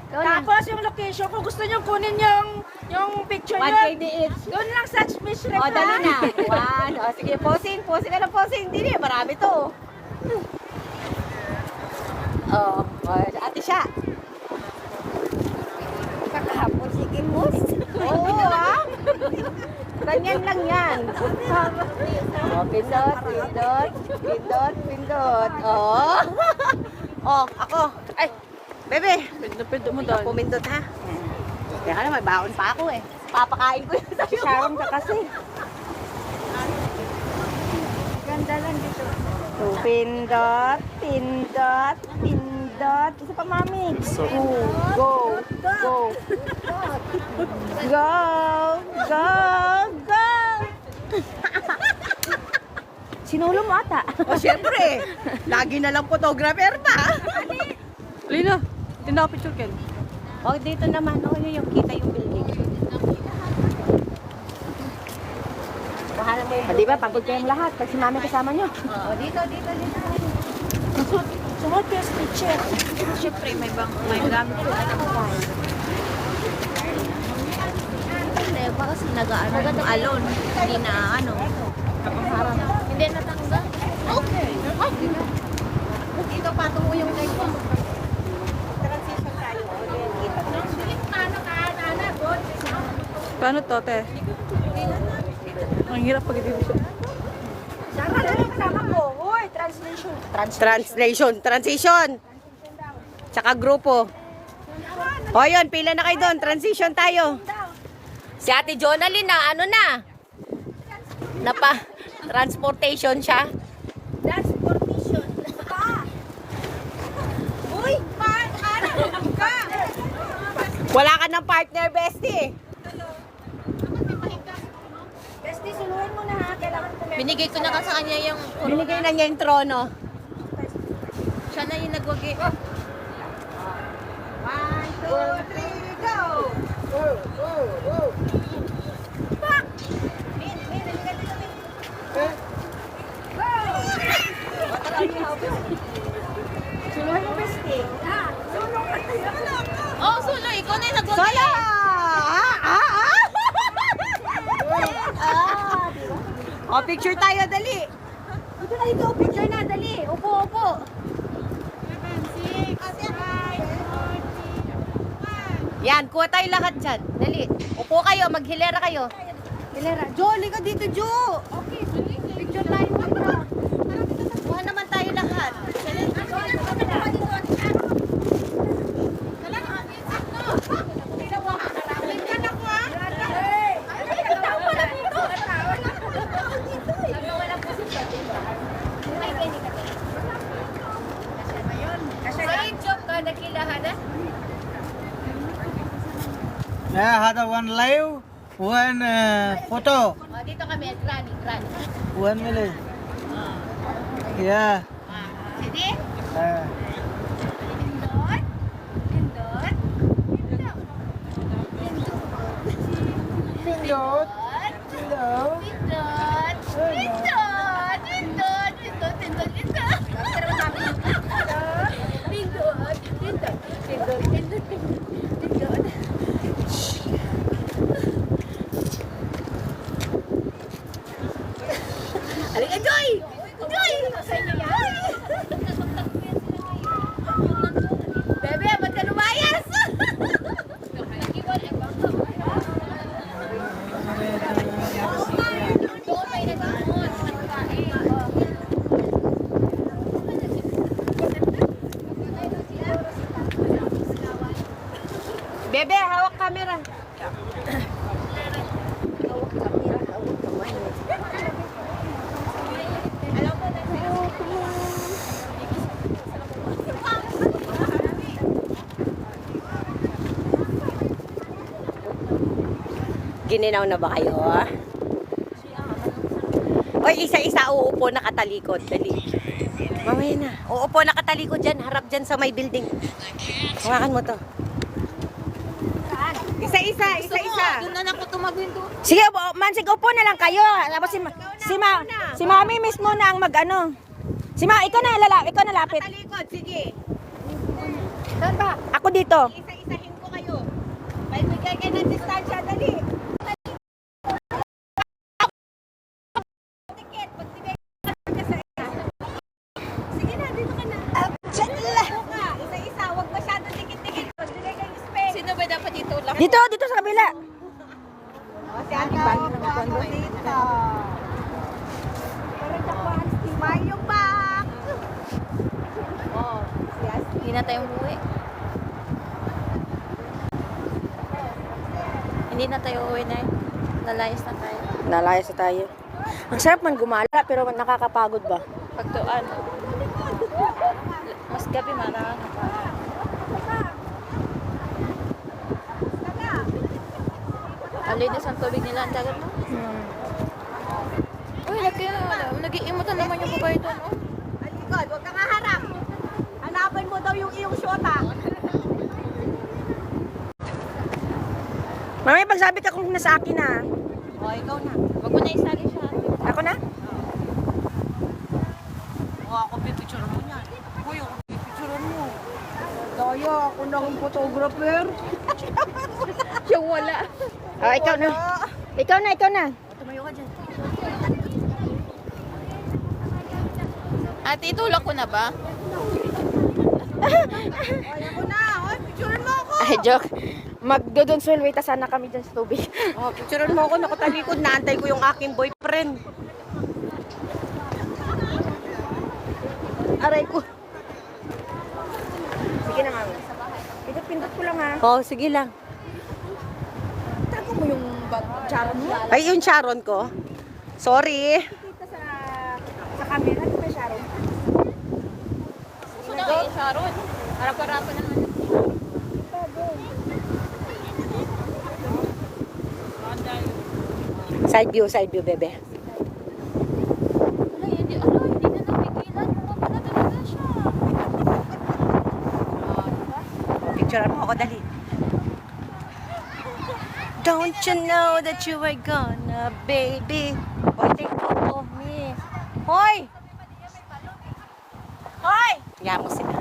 Speaker 2: Ikaw na.
Speaker 6: Tapos yung location, kung gusto nyo kunin yung picture
Speaker 2: 1
Speaker 6: nyo,
Speaker 2: KD each.
Speaker 6: doon lang sa Miss Rep.
Speaker 2: Oh, dali na. 1. Oh, sige, posing ka na posing. Hindi marami to. Oh, ate siya. Kakahapon, sige, post. Oo, ha? Ganyan lang yan. Oh, pindot. Oh. Oh, ako. Ay, bebe.
Speaker 3: Pwede mo doon.
Speaker 2: Pumindot, ha? Kaya ka na, may baon pa ako eh. Papakain ko yun sa'yo.
Speaker 6: Sharon ka kasi. Ganda lang dito. Pindot. Isa pa, mami. Go. Sinulo mo ata.
Speaker 2: O, syempre. Lagi na lang photographer pa.
Speaker 3: Lina, tinapicture Ken.
Speaker 2: O, dito naman. O, yun yung kita yung building. Bahala mo yung
Speaker 6: Di ba, pagod kayong lahat pag si mami kasama nyo.
Speaker 2: Oo, dito.
Speaker 6: Suot kayo sa picture.
Speaker 1: Siyempre, may gamit ko. Hindi, ba kasi nag-ano, alon. Hindi na, kapangharap. Hindi natanggal. Okay.
Speaker 2: Dito, patong mo yung leg mo.
Speaker 3: Paano to, te? Ang hirap pag dito siya.
Speaker 6: Sarah, ano yung kasama ko? Uy,
Speaker 2: Transition. Tsaka grupo. O, yun, pila na kayo doon. Transition tayo. Si Ate Jonalyn na, transportation siya.
Speaker 6: Transportation. Uy, ano ka?
Speaker 2: Wala ka ng partner, bestie.
Speaker 6: Bestie, suluhin mo na ha. Kailangan ko
Speaker 1: Binigay ko na sa kanya yung,
Speaker 2: Binigay na niya yung trono.
Speaker 1: siya na yung nagwagi.
Speaker 2: 1, 2, 3, go!
Speaker 6: Suluhin mo, bestie. Ha? Sulong ka tayo.
Speaker 1: Oh, Sulo, ikaw na yung nagwagi.
Speaker 2: Solo! O, picture tayo, dali.
Speaker 6: Dito na dito.
Speaker 2: Picture na, dali. Upo. Yan, kuha tayo lahat dyan. Dali. Upo kayo, maghilera kayo. Hilera. Jo, liga dito, Jo. Okay, picture tayo dito. Kuha naman tayo lahat.
Speaker 4: Ada one live, one photo,
Speaker 1: Dito kami, Granny.
Speaker 4: one minute. Yeah.
Speaker 1: Sige?
Speaker 4: Uh,
Speaker 1: Pindot. Pindot. Pindot.
Speaker 4: Pindot.
Speaker 1: Pindot. Pindot. Pindot. Pindot. Pindot. Pindot. Pindot. Pindot. Pindot. Pindot. Pindot. Halika, Joy! Joy! Bebe, ba't ka lumayas?
Speaker 2: Bebe, hawak camera. Gininaw na ba kayo? Oy, isa-isa uupo nakatalikod. Dali. Mamaya na. Uupo nakatalikod dyan. Harap dyan sa may building. Hawakan mo to. Isa-isa.
Speaker 6: Doon na lang ko tumagin doon.
Speaker 3: Sige, Mansig, upo na lang kayo. Tapos si Mami mismo na ang mag-ano. Ikaw na lapit.
Speaker 2: Talikod, sige.
Speaker 3: Saan ba? Ako dito.
Speaker 2: Isa-isahin ko kayo. May bigay kayo ng distansya. Dali. Tikit, magbigay ka sa isa. Sige na, dito ka na. Isa-isa, huwag masyadong tikit-tikit. Magbigay kayo ng space.
Speaker 6: Sino ba dapat dito lang?
Speaker 3: Dito sa kabila.
Speaker 2: Si Ate Bang naman dito. Mayong back.
Speaker 6: Hindi na tayo umuwi. Hindi na tayo uwi na yun. Nalayas na tayo.
Speaker 3: Nalayas na tayo. Ang sarap man gumala, pero nakakapagod ba?
Speaker 6: Pagtuan. Mas gabi marami pa. Alinis ang tubig nila ang dagat mo. Uy, nag-iimutan naman yung babae doon. Oh.
Speaker 2: Alikod, huwag kang haharap. Hanapan mo daw yung iyong syota.
Speaker 3: Mami, pagsabi ka kung nasa akin na.
Speaker 2: O, ikaw na.
Speaker 6: Wag mo na isali siya.
Speaker 3: Ako na?
Speaker 2: O, ako pipicture mo yan. Uy, ako pipicture mo. Daya, ako na ang photographer.
Speaker 6: Yung wala.
Speaker 3: Oh, ikaw na. Ikaw na.
Speaker 2: Tumayo ka dyan.
Speaker 6: Ate, itulak ko na ba?
Speaker 2: Ay, ako na. Oy, picture mo ako.
Speaker 3: Ay, joke. Magdodon swelwita sana kami dyan sa tubig.
Speaker 2: O, picturean mo ako. Nakatalikod. Naantay ko yung aking boyfriend.
Speaker 3: Aray ko. Sige na nga. Pindot ko lang ha.
Speaker 2: Oh, sige lang.
Speaker 3: Tago mo yung charon mo.
Speaker 2: Ay, yung Sharon ko. Sorry.
Speaker 3: Kita sa camera, di ba Sharon?
Speaker 6: Gusto na kayo, Sharon. Harap-harapan naman.
Speaker 2: Side view, bebe.
Speaker 6: Hindi na napigilan. Bumaba na talaga siya.
Speaker 2: Picturean mo ako, dali. Don't you know that you are gonna, baby? Hoy, take photo of me. Hoy! Hoy! Kaya mo sila.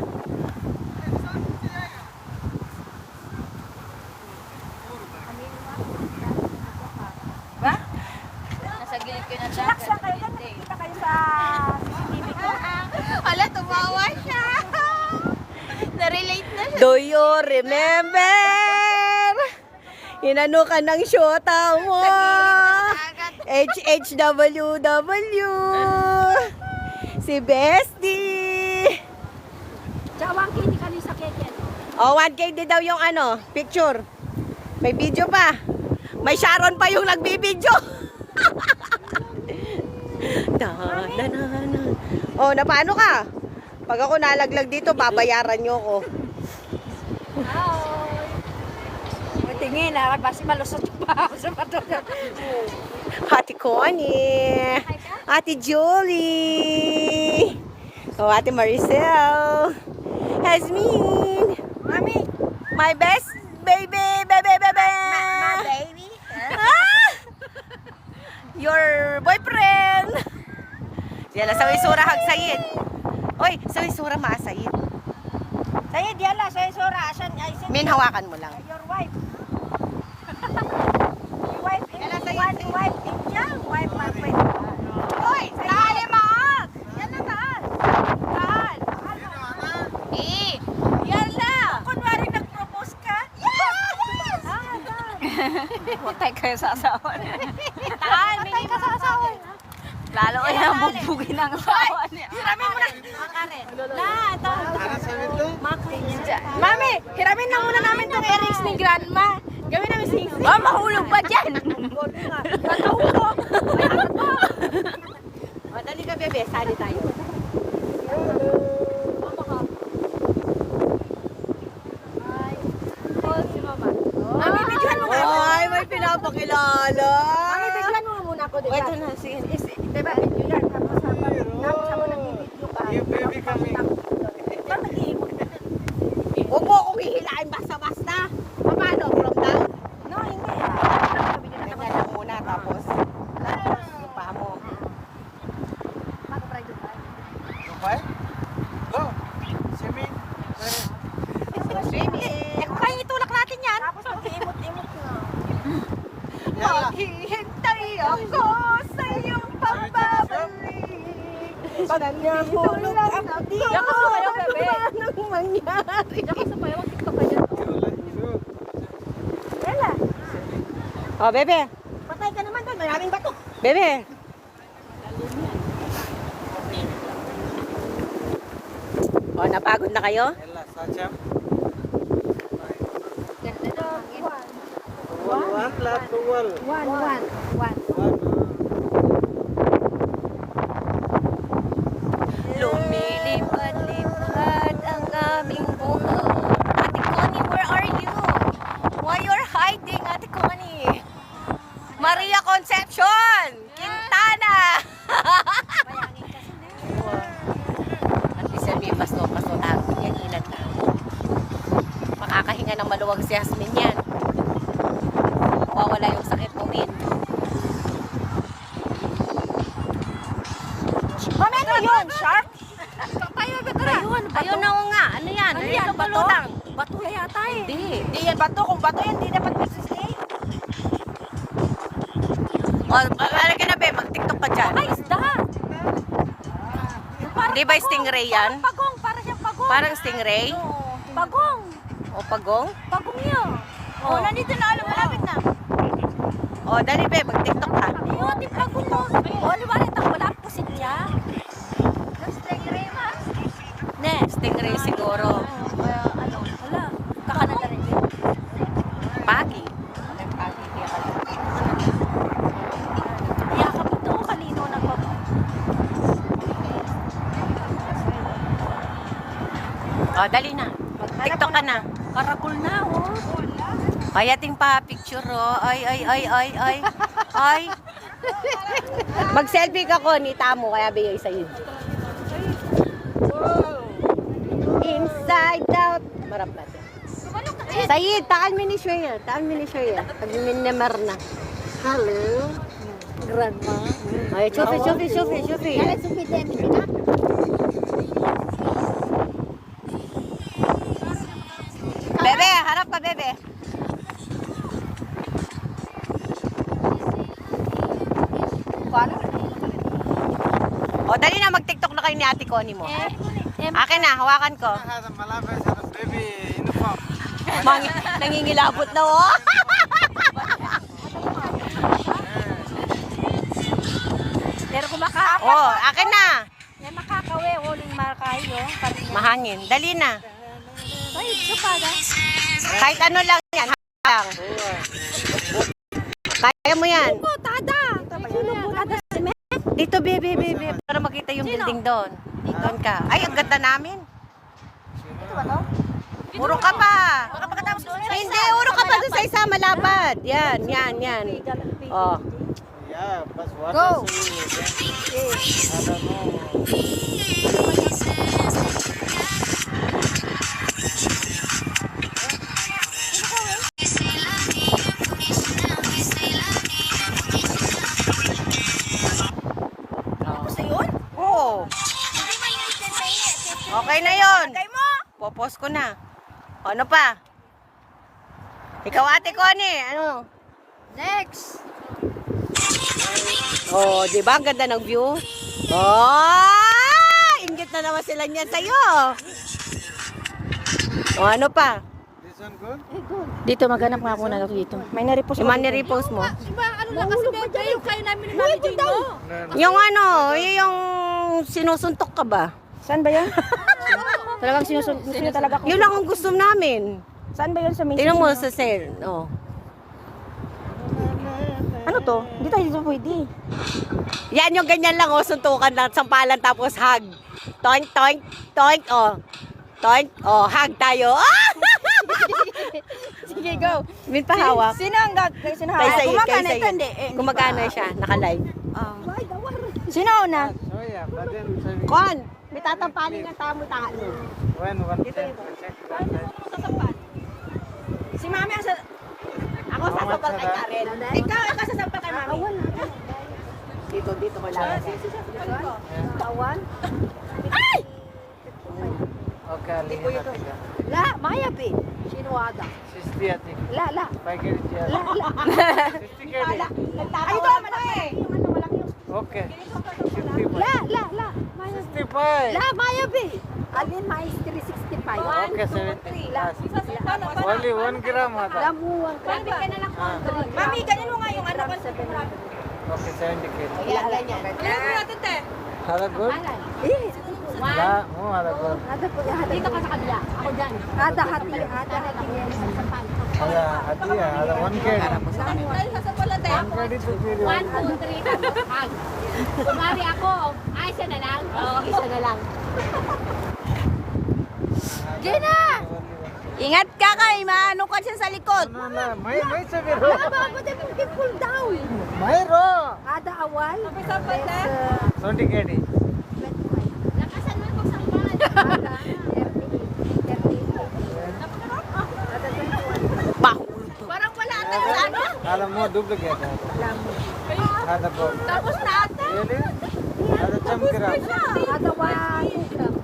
Speaker 2: Ba?
Speaker 6: Nasa gilid ko na
Speaker 3: Relax lang kayo.
Speaker 6: dagat.
Speaker 3: Kita kayo sa CCTV ko.
Speaker 6: Hala, tumawa siya. Na-relate na siya.
Speaker 2: Do you remember? Inano ka ng syota mo. HHWW. Si Bestie.
Speaker 6: Tsawang kini kani sa keken.
Speaker 2: Oh, 1K din daw yung ano, picture. May video pa. May Sharon pa yung nagbibideo. Oh, na paano ka? Pag ako nalaglag dito, babayaran nyo ako.
Speaker 6: Tingin na, basi malusot pa ako sa bato.
Speaker 2: Ate Connie. Ate Julie. Oh, Ate Maricel. Hasmin.
Speaker 3: Mami,
Speaker 2: My best baby, baby.
Speaker 3: baby.
Speaker 2: Ah! Your boyfriend. Yala, sa Wisura Hagsayid. Oy, sa Wisura Maasayid.
Speaker 3: Sayid, yala, sayid, sura. Asan, ay, sin,
Speaker 2: Min, hawakan mo lang.
Speaker 3: your wife. Your wife, wife, Indian, wife, my friend.
Speaker 2: Oy, dali maag. Yan na taal. Taal. Yala.
Speaker 3: Kunwari nag-propose ka? Yes!
Speaker 6: Patay kayo sa asawa niya.
Speaker 2: Taal, may ka sa asawa.
Speaker 6: Lalo ay ang bugbugin ng asawa niya.
Speaker 3: Hiramin mo na.
Speaker 4: Ano sabi ito?
Speaker 3: Mami, hiramin na muna namin tong earrings ni Grandma. Gawin namin sing-sing.
Speaker 6: Oh, mahulog pa dyan.
Speaker 3: Nakahulog.
Speaker 2: O, dali ka, bebe. Sali tayo.
Speaker 3: Mami, videohan mo nga ako.
Speaker 2: Ay, may pinapakilala.
Speaker 3: Mami, videohan mo muna ako.
Speaker 2: O, ito na. Sige.
Speaker 3: Diba, video yan. Tapos habang nag-video ka.
Speaker 4: You baby kami.
Speaker 3: Ba't nag-iimot ka?
Speaker 2: Huwag mo akong hihilain basta-basta. Paano? From down?
Speaker 3: No, hindi.
Speaker 2: Ganyan lang muna. Tapos yung paa mo.
Speaker 4: Okay? Go. Swimming.
Speaker 2: Swimming.
Speaker 3: Kaya itulak natin yan. Tapos mag-iimot-imot na.
Speaker 4: Yala.
Speaker 2: Maghihintay ako sa iyong pagbabalik.
Speaker 3: Pag nahulog ako dito.
Speaker 6: Diyan ka sumayaw, bebe.
Speaker 2: Anong mangyari?
Speaker 6: Diyan ka sumayaw, TikTok ka dyan.
Speaker 3: Ella,
Speaker 2: Oh, bebe.
Speaker 3: patay ka naman doon. Maraming bato.
Speaker 2: Bebe. Oh, napagod na kayo?
Speaker 4: Ella, Sacham. One, lahat tuwal.
Speaker 3: One.
Speaker 2: Lumilipad-lipad ang aming bunga. Ate Connie, where are you? Why you're hiding, Ate Connie? Maria Concepcion! Quintana! At least sabi, pasto tayo. Yan, ilan na. Makakahinga ng maluwag si Yasmin yan. Mawawala yung sakit mo, Min.
Speaker 3: Mami, ano yun? Shark?
Speaker 2: Ayun na nga. Ano yan? Ano yan? Bato lang.
Speaker 3: Bato na yata eh.
Speaker 2: Hindi.
Speaker 3: Hindi yan bato. Kung bato yan, hindi dapat magsistay.
Speaker 2: O, ka na, be. Mag-tiktok ka dyan.
Speaker 3: Ay, isda.
Speaker 2: Di ba stingray yan?
Speaker 3: Pagong, para siyang pagong.
Speaker 2: Parang stingray?
Speaker 3: Pagong.
Speaker 2: O pagong?
Speaker 3: Pagong yun. Oh, nandito na, alam, malapit na.
Speaker 2: O, dali, be. Mag-tiktok ka.
Speaker 3: Oo, di pagong mo. Oh, di ba rin ako wala po siya?
Speaker 2: Ne, stingray siguro.
Speaker 3: Wala. Kakanada rin din.
Speaker 2: Pagi.
Speaker 3: Yakap ito ko kanino nagpapag.
Speaker 2: O, dali na. Tiktok ka na.
Speaker 3: Karakol na, oh.
Speaker 2: Kayating pa picture, oh. Ay. Ay. Mag-selfie ka ko, nita mo, kaya bigay sa'yo. Inside out. Marap natin. Sayid, taan mo ni Shreya. Pag minimar na. Hello. Grandma. Ay, chufi. Bebe, harap ka, bebe. O, dali na, mag-tiktok na kayo ni Ate Connie mo. Akin na, hawakan ko.
Speaker 4: Malapit sa baby uniform.
Speaker 2: Nangingilabot na, oh. Oh, akin na.
Speaker 3: May makakawe, uling makayo.
Speaker 2: Mahangin. Dali na.
Speaker 3: Ay, supada.
Speaker 2: Kahit ano lang yan. Lang. Kaya mo yan.
Speaker 3: Tada! Tada si Mel.
Speaker 2: Dito, bebe. Para makita yung building doon. Doon ka. Ay, ang ganda namin. Urong ka pa. Hindi, urong ka pa doon sa isa malapad. Yan. Oh.
Speaker 4: Yeah, but what
Speaker 3: Go.
Speaker 4: is I don't know.
Speaker 3: Tapos na yun?
Speaker 2: Oo. Okay na yun.
Speaker 3: Kay mo?
Speaker 2: Popos ko na. Ano pa? Ikaw, Ate Connie. Ano?
Speaker 1: Next.
Speaker 2: Oh, di ba? Ang ganda ng view. Oh! Inggit na naman sila niyan sa'yo. O, ano pa?
Speaker 4: This one good?
Speaker 3: Dito, maghanap nga muna ako dito. May na-repost
Speaker 2: Yung man ni-repost mo.
Speaker 6: Iba, ano lang kasi bebe, yung kayo namin ni Mami Jane mo.
Speaker 2: Yung ano, yung sinusuntok ka ba?
Speaker 3: Saan ba yan? Talagang sino talaga ko.
Speaker 2: Yun lang ang gusto namin.
Speaker 3: Saan ba yun sa may
Speaker 2: Tingnan mo sa sale. Oh.
Speaker 3: Ano to? Dito pwede.
Speaker 2: Yan yung ganyan lang, oh. Suntukan lang, sampalan, tapos hug. Toink, toink, toink, oh. Toink, oh, hug tayo. Ah!
Speaker 3: Sige, go.
Speaker 2: Min pahawak.
Speaker 3: Sino ang sino
Speaker 2: Kay Sayid,
Speaker 3: Kumagana
Speaker 2: kay
Speaker 3: ito,
Speaker 2: Sayid.
Speaker 3: hindi.
Speaker 2: Gumagana siya, naka-live.
Speaker 3: Sino una?
Speaker 4: Oh yeah, but then so
Speaker 2: Kon, may tatampanin ng tamo tayo.
Speaker 4: when one check, check that side.
Speaker 3: Si Mami ang sa...
Speaker 2: Ako sasampal kay Karen.
Speaker 3: Ikaw ang kasasampal kay Mami.
Speaker 2: Dito ko lang.
Speaker 3: Tawan?
Speaker 4: Okay, Alina tiga.
Speaker 1: La, Maya P. Sinuada.
Speaker 4: 60 I think.
Speaker 1: La.
Speaker 4: 5 kg jiya. 60 kg.
Speaker 3: Ay, ito, malaki.
Speaker 4: Okay. 65.
Speaker 1: La.
Speaker 4: 65.
Speaker 1: La, Maya P. Alin, Maya 365.
Speaker 4: Okay, 70 plus. Only 1 gram hata.
Speaker 1: Lamuang ka ba?
Speaker 3: Mami, ganyan mo nga yung ano ko.
Speaker 4: Okay, 70 kg.
Speaker 1: Yan, ganyan.
Speaker 3: Ganyan mo natin, te.
Speaker 4: Hada good?
Speaker 1: Eh,
Speaker 4: La, mo hada good.
Speaker 1: dito ka sa kabila. Ako dyan. Ada hati.
Speaker 4: Hada hati ya, hada 1 kg.
Speaker 3: Dahil sasampal natin.
Speaker 4: 1 kg to kg.
Speaker 1: 1, 2, 3, hag. Kumari ako. Ay, isa na lang. Oo, isa na lang.
Speaker 3: Gina! Ingat ka kay maano ka siya sa likod.
Speaker 4: No, no, may sabiro.
Speaker 1: Pwede mo pull down.
Speaker 4: May ro.
Speaker 1: Ada awal.
Speaker 3: Sampal na.
Speaker 4: 20 kg.
Speaker 1: Lakasan mo yung sampal.
Speaker 3: Parang wala ata sa ano.
Speaker 4: Hada mo duplicate. Hada good.
Speaker 3: Tapos na ata.
Speaker 4: Really? Hada cham gram.
Speaker 1: Ada 1 gram.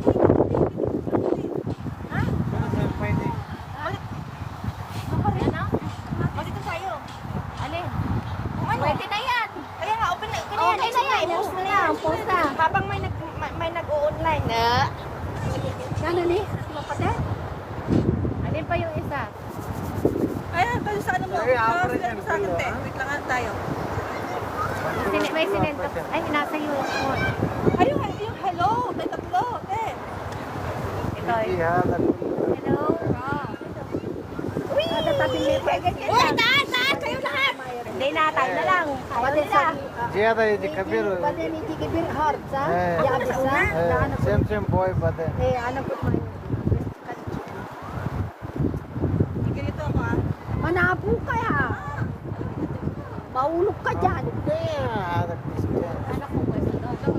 Speaker 3: Dito tayo.
Speaker 1: Alin?
Speaker 3: Pwede na yan. Kaya nga, open na.
Speaker 1: Okay na yan. Post na yan. Post na.
Speaker 3: Habang may nag-o-online na.
Speaker 1: Ano ni? Mapatid? Alin pa yung isa?
Speaker 3: Ayan, kayo sa ano mo.
Speaker 4: Ay, average yan,
Speaker 3: Sa akin, te.
Speaker 4: kilo,
Speaker 3: Wait lang tayo.
Speaker 1: May sinento. Ay, nasa iyo.
Speaker 3: Ayun, yung hello. May tatlo, te.
Speaker 1: Ito.
Speaker 4: Hada
Speaker 1: Hello. Uy! Ada tabi may packet.
Speaker 3: Uy, taas! Kayo lahat!
Speaker 1: Hindi na, tayo na lang. Tayo nila.
Speaker 4: Jia da idi kabir.
Speaker 1: Pwede ni Tigibir hard sa.
Speaker 4: Eh.
Speaker 1: Ya bisa.
Speaker 4: Same boy bade.
Speaker 1: Eh, anak ko man.
Speaker 3: Ganito ako ah.
Speaker 1: Manapo ka ya. Maulog ka dyan.
Speaker 4: Hada kisme.
Speaker 1: Anak ko pwede doon.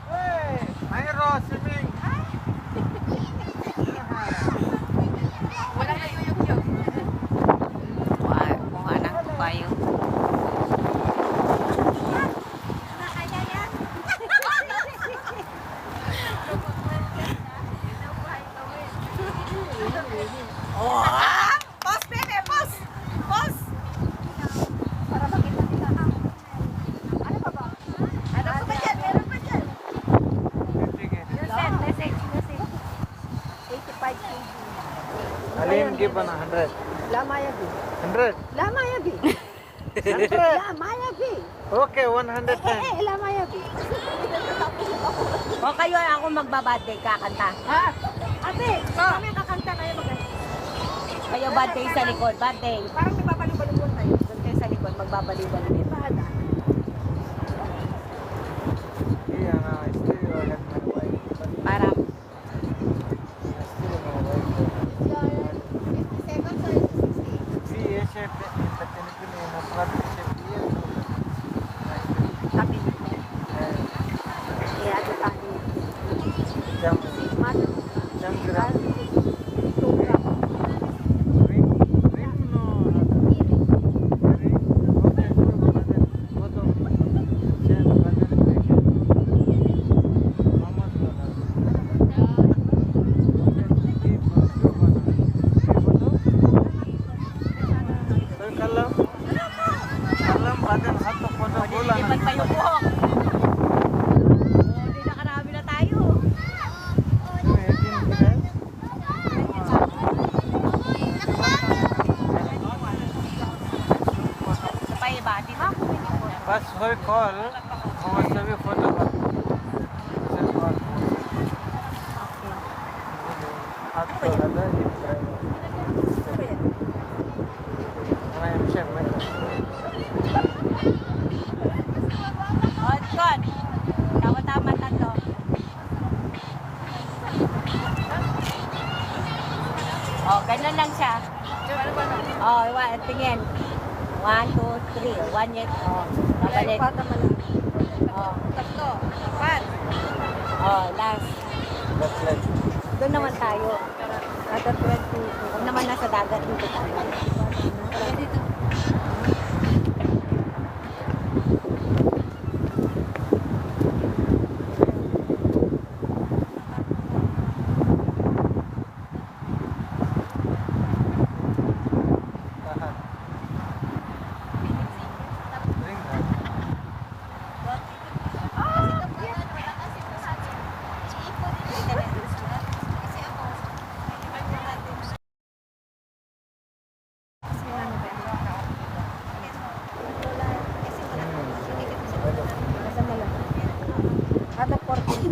Speaker 4: Hey, may ro swimming.
Speaker 3: Wala na yung.
Speaker 2: Mukha ng tupayo.
Speaker 3: Pause, bebe! Pause! Pause!
Speaker 1: Para makita nila ha. Ano pa ba?
Speaker 3: Ano pa ba dyan? Meron pa dyan.
Speaker 1: Lesek. 85 kg.
Speaker 4: Alin given 100.
Speaker 1: Lama ya bi.
Speaker 4: 100.
Speaker 1: Lama ya bi.
Speaker 4: Okay, 110.
Speaker 3: O kayo, ako magbabate, kakanta. Ate, kami kakanta kayo Kayo bate sa likod, bate. Parang may babaliw-baliw tayo. Doon kayo sa likod, magbabaliw-baliw.
Speaker 4: Yeah, no, I still have my wife. But
Speaker 3: Para,
Speaker 4: I still have my wife. See, yes, chef. The Philippine product chef here.
Speaker 3: tapi. Ya, ito tayo.
Speaker 4: Jam, jam gram. Rim no. Rim. Okay, good. Photo. Jam, Mama's kalam badan hatok pada bola.
Speaker 3: Lipat pa yung buhok. Hindi nakarami na tayo. Sa iba, di ba?
Speaker 4: बस वही कॉल हम सभी फोटो का हाथ तो लगा मैं शेफ में
Speaker 3: Oh, Scott. Tama-tama tatlo. Oh, ganun lang siya. Oh, tingin. 1, 2, 3. 1 yet. Oh, babalik. Oh.
Speaker 1: Tatlo. Apat.
Speaker 3: Oh, last.
Speaker 4: that's like
Speaker 3: Doon naman tayo. Nasa 20. Huwag naman nasa dagat dito tayo.
Speaker 1: Dito.
Speaker 4: drink that.
Speaker 3: Kada 14.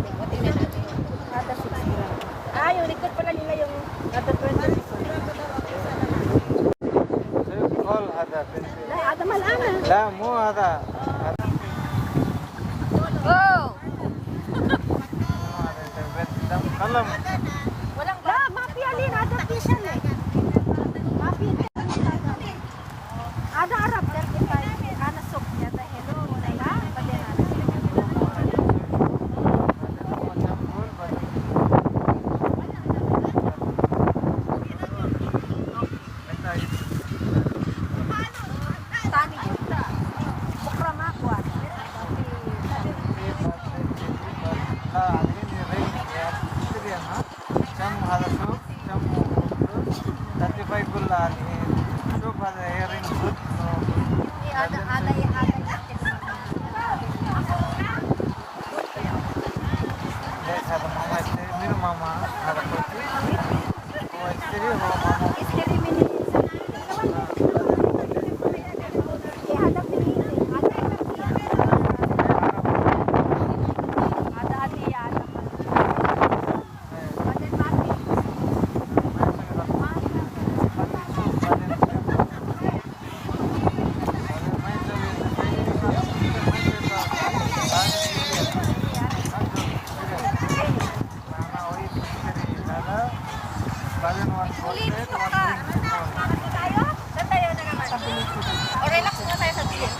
Speaker 3: Kada 6 gram. Ah, yung likod pala nila yung kada 20.
Speaker 4: So you call هذا بنتي
Speaker 3: Ada malana.
Speaker 4: لا مو هذا
Speaker 1: Go!
Speaker 4: قلم
Speaker 3: Walang la, mafia lin, ada pisan eh. Mafia. Ada Arab dari kita. Ana sok ya ta hello. Ha? Padena. Tani kita. Bukra makuat.
Speaker 4: شوف هذا هيرين فود
Speaker 1: Ada yang
Speaker 4: هذا ماما يشتري من ماما هذا كوتي هو يشتري هو ماما
Speaker 1: relax na tayo sa beach.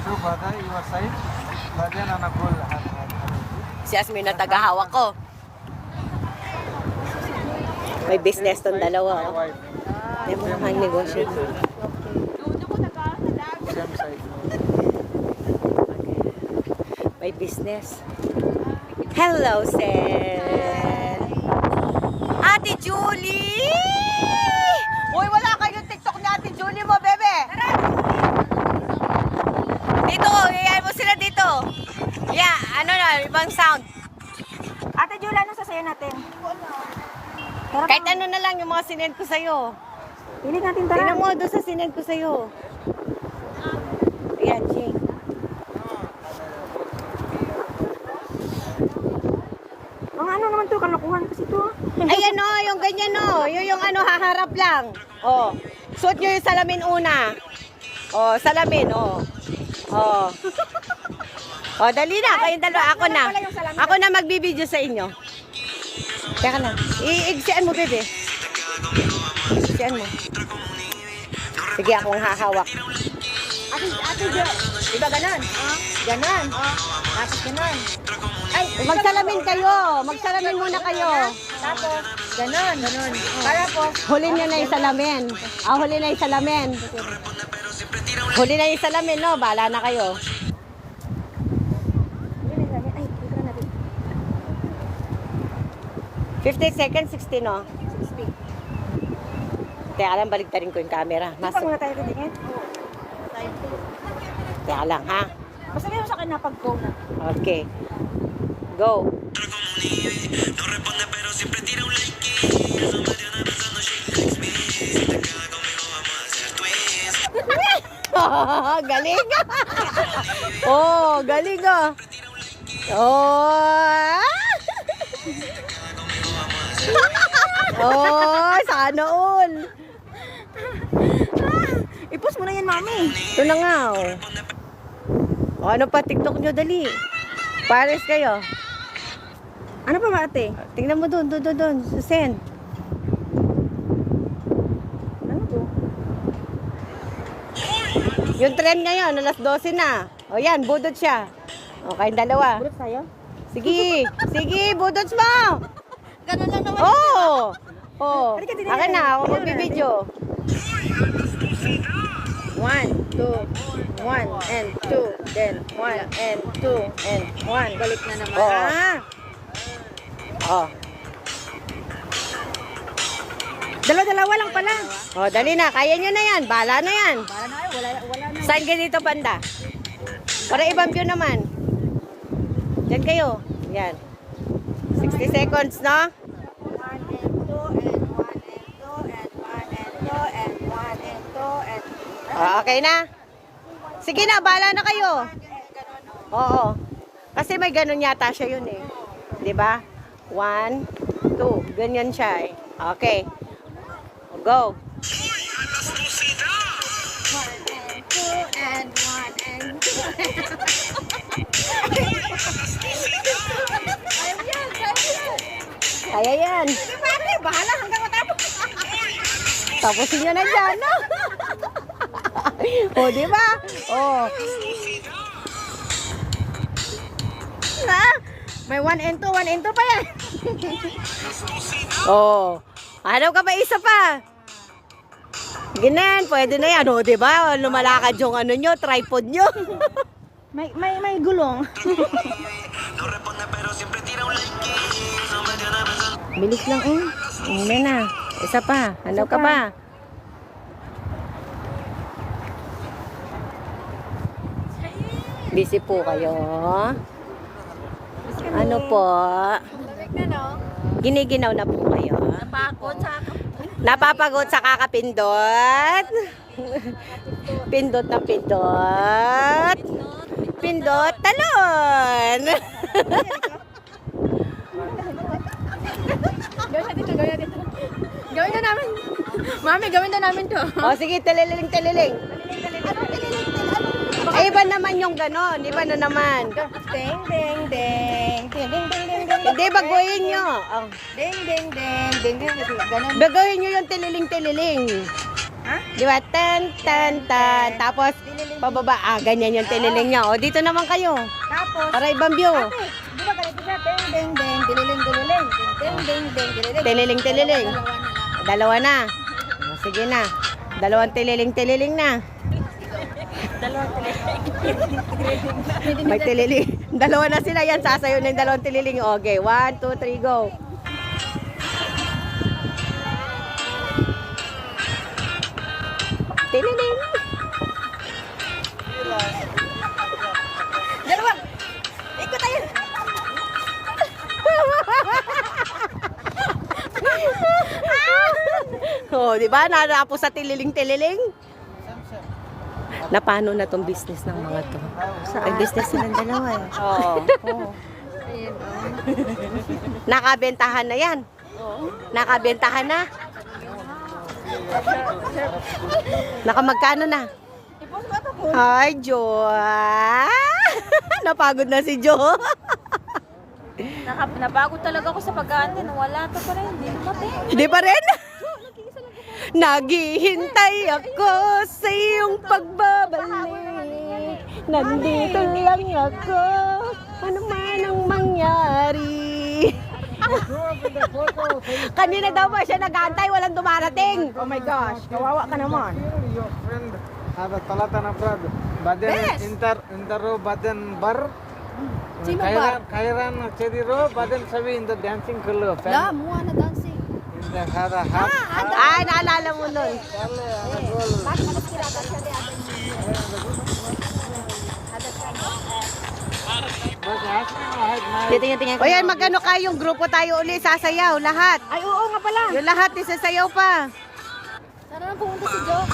Speaker 4: شوف هذا your side بعدين انا اقول
Speaker 2: Si Asmin na tagahawak ko. May business tong dalawa. Oh. Yung mga negosyo.
Speaker 4: same side
Speaker 2: May business. Hello, Sen. Ate Julie! Uy, wala kayong TikTok ni Ate Julie mo, bebe. Dito, iyan mo sila dito. Yeah, ano na, ibang sound.
Speaker 3: Ate Jula, ano sasayo natin?
Speaker 2: Kahit ano na lang yung mga sinend ko sa'yo.
Speaker 3: Pili natin, tara.
Speaker 2: Tingnan mo doon sa sinend ko sa'yo. Ayan, Jing.
Speaker 3: Ang ano naman to, kalokohan kasi to.
Speaker 2: Ayan o, yung ganyan o. Yung ano, haharap lang. O, suot nyo yung salamin una. O, salamin, o. O. O, dali na. Kayong dalawa. Ako na. Ako na magbibideo sa inyo. Teka lang. Iigsian mo, bebe. Igsian mo. Sige, akong hahawak.
Speaker 3: Ate Jo, diba ganon? Ganon. Tapos ganon. Ay,
Speaker 2: Magsalamin kayo. Magsalamin muna kayo.
Speaker 3: tapos ganon. Ganon. Para po.
Speaker 2: Huli nyo na yung salamin. Huli na yung salamin. Huli na yung salamin, no? Bahala na kayo.
Speaker 3: Ay, ito na natin.
Speaker 2: 50 seconds, 60, no?
Speaker 3: 60.
Speaker 2: Teka lang, baligtarin ko yung camera.
Speaker 3: Pag muna tayo titingin.
Speaker 2: Teka lang, ha?
Speaker 3: Basta meron sa akin na pag-go na.
Speaker 2: Okay. Go. Galing. Oh, galing ah. Oh. Oh, sana all.
Speaker 3: I-post mo na yan, mami.
Speaker 2: Ito na nga, oh. O, ano pa, TikTok nyo, dali. Pares kayo.
Speaker 3: Ano pa ba, ate?
Speaker 2: Tingnan mo doon, sa send.
Speaker 3: Ano to?
Speaker 2: Yung trend ngayon, alas 12 na. O yan, budot siya. O, kayong dalawa.
Speaker 3: Bulot tayo?
Speaker 2: Sige, budots mo.
Speaker 3: Ganon lang naman.
Speaker 2: Oo. Oh.
Speaker 3: Halika, tingnan
Speaker 2: Akin na, ako
Speaker 3: natin.
Speaker 2: magbibideo.
Speaker 3: 1, 2, 1, and 2, then 1, and 2, and 1. Balik na naman.
Speaker 2: Oo.
Speaker 3: Ah!
Speaker 2: Oh.
Speaker 3: Dalawa-dalawa lang pala.
Speaker 2: Oh, dali na, kaya nyo na yan. Bala na yan.
Speaker 3: Para na kayo, wala na.
Speaker 2: Saan ka dito, banda? Para ibang view naman. Diyan kayo. Yan. 60 seconds, no?
Speaker 3: 1 and 2, and 1 and 2, and 1 and 2, and 1 and 2, and...
Speaker 2: Oh, okay na? Sige na, bala na kayo. Oo. Kasi may ganun yata siya yun eh. 'Di ba? 1, 2. Ganyan siya eh. Okay. Go.
Speaker 3: 2, and 1 and 2.
Speaker 2: Kaya yan.
Speaker 3: Bahala hanggang matapos.
Speaker 2: Tapusin nyo na dyan, no? O, di ba? O. Na? May 1 and 2, 1 and 2 pa yan. O. Ano ka ba isa pa? Ginan, pwede na yan. O, di ba? Lumalakad yung ano nyo, tripod nyo.
Speaker 3: May gulong.
Speaker 2: Bilis lang, eh. Hindi na. Isa pa. Ano ka ba? Busy po kayo. Ano po? Giniginaw na po kayo. Napapagod sa kakapindot. Pindot na pindot. Pindot talon.
Speaker 6: Gawin na namin. Mami, gawin na namin to.
Speaker 2: O sige, tililing, tililing. Eh, iba naman yung ganon. Iba na naman.
Speaker 3: Ding, ding, ding. Ding, ding, ding, ding, ding.
Speaker 2: Hindi, baguhin nyo. Oh.
Speaker 3: Ding, ding, ding. Ding, ding, ding. Ganon.
Speaker 2: Baguhin nyo yung tililing, tililing.
Speaker 3: Ha?
Speaker 2: Di ba? Tan, tan, tan. Tapos, pababa. Ah, ganyan yung tililing nyo. O, dito naman kayo.
Speaker 3: Tapos,
Speaker 2: Para ibang view.
Speaker 3: di ba ganito siya? Ding, ding, ding. Dililing, dililing. Ding, ding, ding, dililing.
Speaker 2: Tililing, tililing. Dalawa na. O, sige na. Dalawang tililing, tililing na. May tililing. Dalawa na sila yan. Sasayo na yung dalawang tililing. Okay, 1, 2, 3, go. Tililing.
Speaker 3: Dalawa. Ikot tayo.
Speaker 2: Oh, di ba? Natapos sa tililing-tililing. Napano na tong business ng mga to? Ay, business silang dalawa eh. Oo. Nakabentahan na yan. Nakabentahan na. Nakamagkano na? Hi, Jo. Napagod na si Jo.
Speaker 6: Napagod talaga ako sa pag-aantay. Wala to pa rin. Hindi mati.
Speaker 2: Hindi pa rin? Naghihintay ako sa iyong pagbabalik. Nandito lang ako. Ano man ang mangyari. Kanina daw pa siya nag-aantay, walang dumarating.
Speaker 3: Oh my gosh, kawawa ka naman.
Speaker 4: Your friend ada talata na Brad. Baden intero baden bar. Kairan chediro baden sabi in the dancing club.
Speaker 1: La, mua na dancing.
Speaker 4: In the hada half.
Speaker 2: Ay, naalala mo nun.
Speaker 3: Titingin-tingin
Speaker 2: O yan, magano kayong grupo tayo uli, sasayaw, lahat.
Speaker 3: Ay, oo nga pala.
Speaker 2: Yung lahat, isasayaw pa.
Speaker 1: Sana na pumunta si Jo.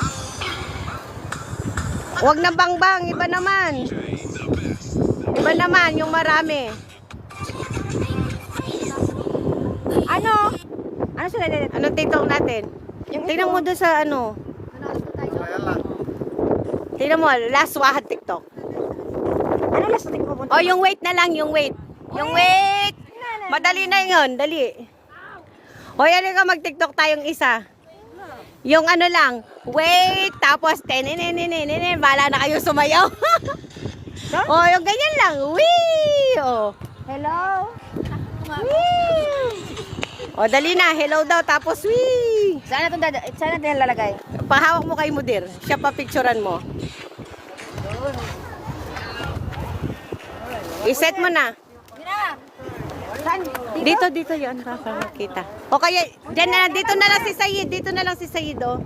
Speaker 2: Huwag na bangbang, iba naman. Iba naman, yung marami.
Speaker 3: Ano? Ano sila dito?
Speaker 2: Anong TikTok natin? Tingnan mo doon sa ano. Tingnan mo, last wahat TikTok.
Speaker 3: Ano last natin pupunta?
Speaker 2: O, yung wait na lang, yung wait. Yung wait! Madali na yun, dali. O, yan ka, mag-TikTok tayong isa. Yung ano lang, wait, tapos tenenenenenenen, bahala na kayo sumayaw. O, yung ganyan lang, wee! O,
Speaker 3: Hello?
Speaker 2: o dali na, hello daw, tapos wee!
Speaker 3: Saan natin lalagay?
Speaker 2: Pahawak mo kay Mudir, siya pa picturean mo. I-set mo na. Dito, dito yun, para makita. O kaya, dyan na, dito na lang si Sayid, dito na lang si Sayid, oh.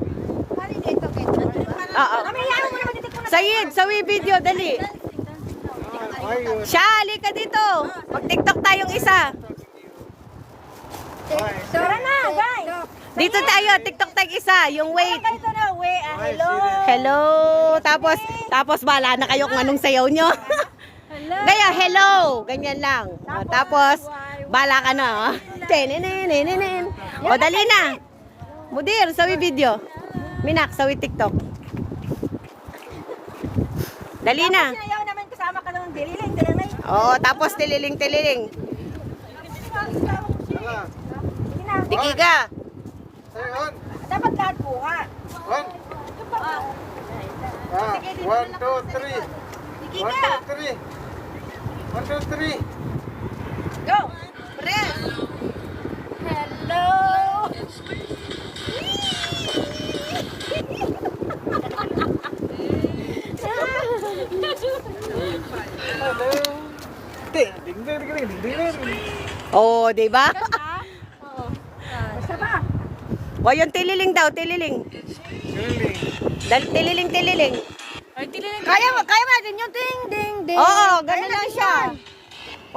Speaker 2: Oo. Sayid, sawi video, dali. Siya, halika dito. Mag-TikTok tayong isa.
Speaker 3: Tara na, guys!
Speaker 2: Dito tayo, TikTok tag isa, yung wait.
Speaker 3: Ito na, hello!
Speaker 2: Hello, tapos bala na kayo kung anong sayaw nyo. Gaya, hello, ganyan lang. O, tapos, bala ka na. Oh. Tenenenenenen. O, dali na. Mudir, sawi video. Minak, sawi TikTok. Dali na.
Speaker 3: Sinayaw naman kasama ka ng dililing.
Speaker 2: Oo, tapos tililing-tililing. Digiga.
Speaker 4: Sayon.
Speaker 3: Dapat lahat buha.
Speaker 4: One. 1, 2, 3. 1, 2, 3. 1, 2, 3.
Speaker 3: Go!
Speaker 2: Press.
Speaker 3: Hello!
Speaker 4: Hello. Ding ding ding ding ding.
Speaker 2: Oh, di ba?
Speaker 3: Basta ba?
Speaker 2: O, yung tililing daw, tililing. Tililing.
Speaker 3: Kaya mo natin yung ding ding ding.
Speaker 2: Oo, ganun lang siya.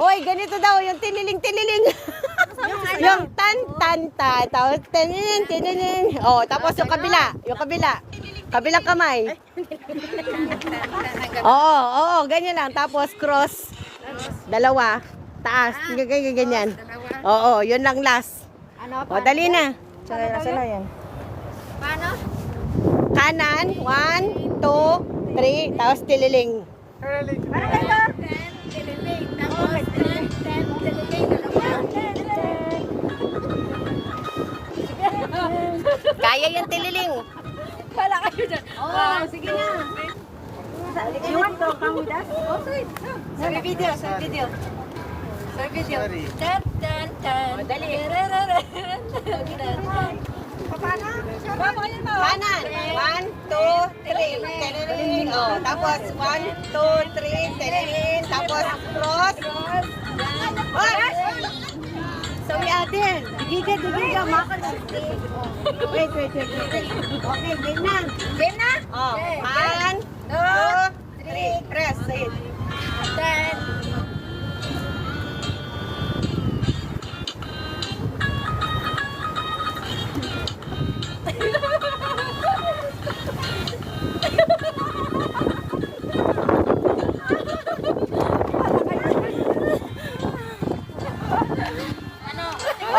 Speaker 2: Oy, ganito daw, yung tililing. Yung tan, tapos tinin. Oh, tapos yung kabila. Kabilang kamay. Oo, ganyan lang. Tapos cross. Dalawa. Taas. Ganyan. Oo, yun lang last. O, dali na.
Speaker 3: Sala yan.
Speaker 1: Paano?
Speaker 2: Kanan, 1, 2, 3, tapos tililing.
Speaker 3: Ano kayo?
Speaker 1: Tililing. Tapos, tililing.
Speaker 2: Kaya yung tililing.
Speaker 3: Wala kayo dyan.
Speaker 1: Oh, sige na.
Speaker 3: You want to come with us?
Speaker 1: Oh, sorry. Sorry video.
Speaker 4: Sorry.
Speaker 1: Tan, tan, tan.
Speaker 2: Oh, dali. Kanan, 1, 2, 3, tililing. Oh, tapos 1, 2, 3, tililing. Tapos cross. Sabi atin. Digiga. Wait. Okay, game na.
Speaker 1: Game na?
Speaker 2: Oh, 1, 2, 3, press. Sayid.
Speaker 1: Tan.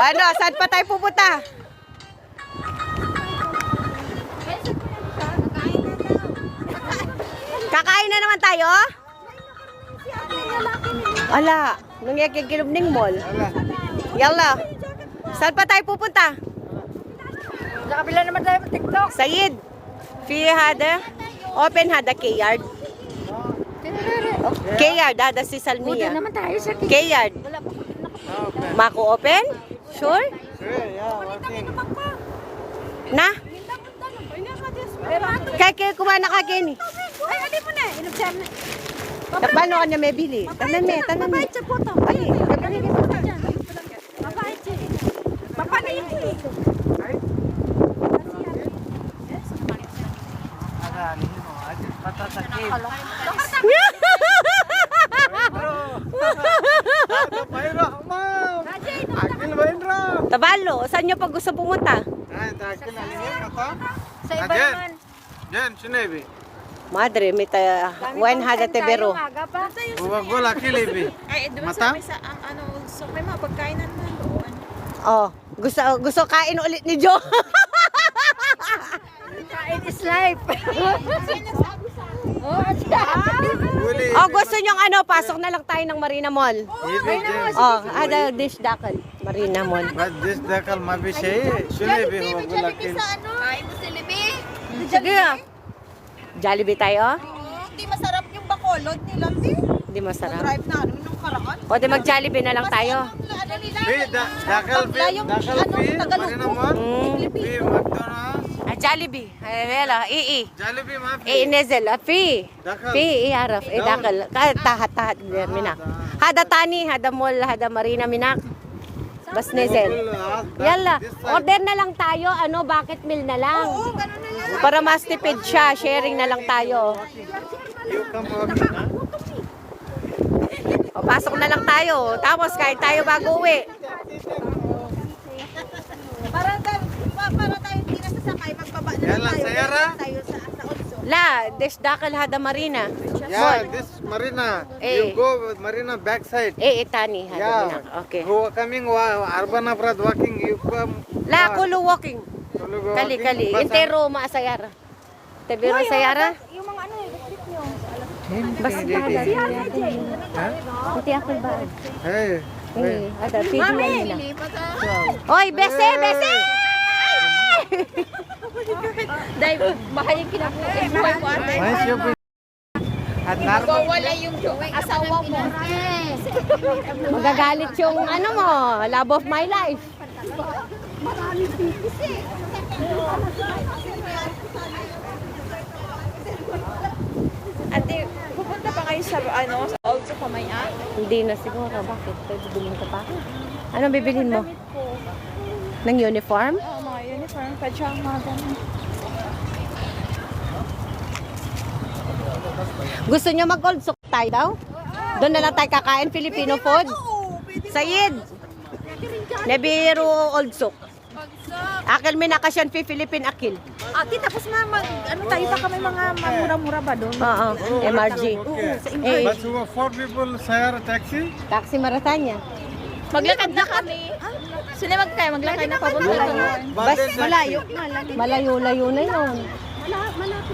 Speaker 2: Ano, saan pa tayo pupunta? Kakain na naman tayo? Ala, nung yakikilubning mall. Yalla. Saan pa tayo pupunta?
Speaker 1: Sa kabila naman tayo ng TikTok.
Speaker 2: Sayid. Fi hada. Open hada K-yard. K-yard, hada si Salmia.
Speaker 1: Naman tayo sa
Speaker 2: K-yard. Mako open? Sure?
Speaker 4: Yeah, working.
Speaker 2: Na? Kaya kumana ka gini.
Speaker 1: Ay, ali mo na. Inubsam na.
Speaker 2: Paano ka niya may bili? Tanan me, tanan me.
Speaker 1: Mabait siya po to.
Speaker 2: Ali.
Speaker 1: Mabait siya. Papa na yun eh.
Speaker 4: Ada alihino. Aja patasakit. Ada pairo, ma'am. Akil ba indra?
Speaker 2: Tabalo, saan niyo pag gusto pumunta?
Speaker 4: Ay, takil alihin kata.
Speaker 1: Sa iba
Speaker 4: Jen.
Speaker 1: naman.
Speaker 4: Jen, sinebi.
Speaker 2: Madre, may wen hada tebero.
Speaker 1: Aga pa.
Speaker 4: Huwag ko laki libi.
Speaker 6: Ay, doon
Speaker 4: Mata?
Speaker 6: sa may sa ano, so may mga pagkainan na doon.
Speaker 2: Oh, gusto kain ulit ni Jo.
Speaker 1: Kain is life.
Speaker 4: Uli.
Speaker 2: Oh, gusto niyo ano, pasok na lang tayo ng Marina Mall.
Speaker 4: Ibi, Jen.
Speaker 2: Oh, ada dish dakal, Marina Mall.
Speaker 4: But this dakal mabishay. Sinebi, huwag ko laki.
Speaker 6: Ay, Musilibi.
Speaker 2: Sige. Jollibee tayo?
Speaker 6: Hindi masarap yung bakolod nila, Bi.
Speaker 2: Hindi masarap.
Speaker 6: Drive na ano nung karaan.
Speaker 2: O, di mag-Jollibee na lang tayo.
Speaker 6: Ano nila?
Speaker 4: Bi, dakal bi, dakal bi, Marina Mall. Bi, McDonald's.
Speaker 2: Ah, Jollibee. Ay, wala,
Speaker 4: Jollibee, mafi.
Speaker 2: Nezel, fi.
Speaker 4: Dakal.
Speaker 2: Fi, iaraf, dakal. Tahat, minak. Hada tani, hada mall, hada Marina, minak. Bas Nezel. Yalla, order na lang tayo, ano, bucket meal na lang. Para mas tipid siya, sharing na lang tayo.
Speaker 4: You come walking, ha?
Speaker 2: O, pasok na lang tayo. Tapos, kahit tayo bago uwi.
Speaker 6: Para tayo hindi na sasakay, magbaba na
Speaker 4: Yalla, sayara.
Speaker 6: tayo sa Otso.
Speaker 2: La, desdakal hada Marina.
Speaker 4: Yeah, this Marina.
Speaker 2: Eh.
Speaker 4: You go with Marina backside.
Speaker 2: Itani hada
Speaker 4: Yeah.
Speaker 2: minak. Okay.
Speaker 4: Who are coming urban abroad walking, you come.
Speaker 2: La, kulo walking.
Speaker 4: Kulu go
Speaker 2: Kali,
Speaker 4: walking,
Speaker 2: kali.
Speaker 4: bus
Speaker 2: Intero maasayara. Tebiro sayara?
Speaker 1: Yung mga ano, electric nyo.
Speaker 2: Bas hada. Hindi ako ba?
Speaker 4: Hey,
Speaker 2: Ada video nila. Oy, bese, bese!
Speaker 6: Dahil mahal yung kinabuhay mo ate.
Speaker 4: nice you be. At narmo.
Speaker 6: Wala yung asawa mo.
Speaker 2: Magagalit yung ano mo, love of my life.
Speaker 6: Ate, pupunta pa kayo sa ano, sa Otso Pamayan?
Speaker 2: Hindi na siguro. Bakit? Pwede bilhin ka pa? Anong bibilhin mo? Ng uniform?
Speaker 6: Oo, mga uniform, pajama, ganun.
Speaker 2: Gusto nyo mag-old sock tayo daw? Doon na lang tayo kakain, Filipino food. Sayid! Nebiru old sock. Akil minakasyan fi Philippine akil.
Speaker 1: Ate, tapos ano tayo pa kami mga mamura-mura ba doon?
Speaker 2: Oo, MRG. Eh,
Speaker 4: But you were 4 people share taxi?
Speaker 2: taxi Maratanya.
Speaker 6: Maglakad na kami. Sino magkaya? Maglakad na papunta doon.
Speaker 2: Bas, malayo. Malayo-layo na yun.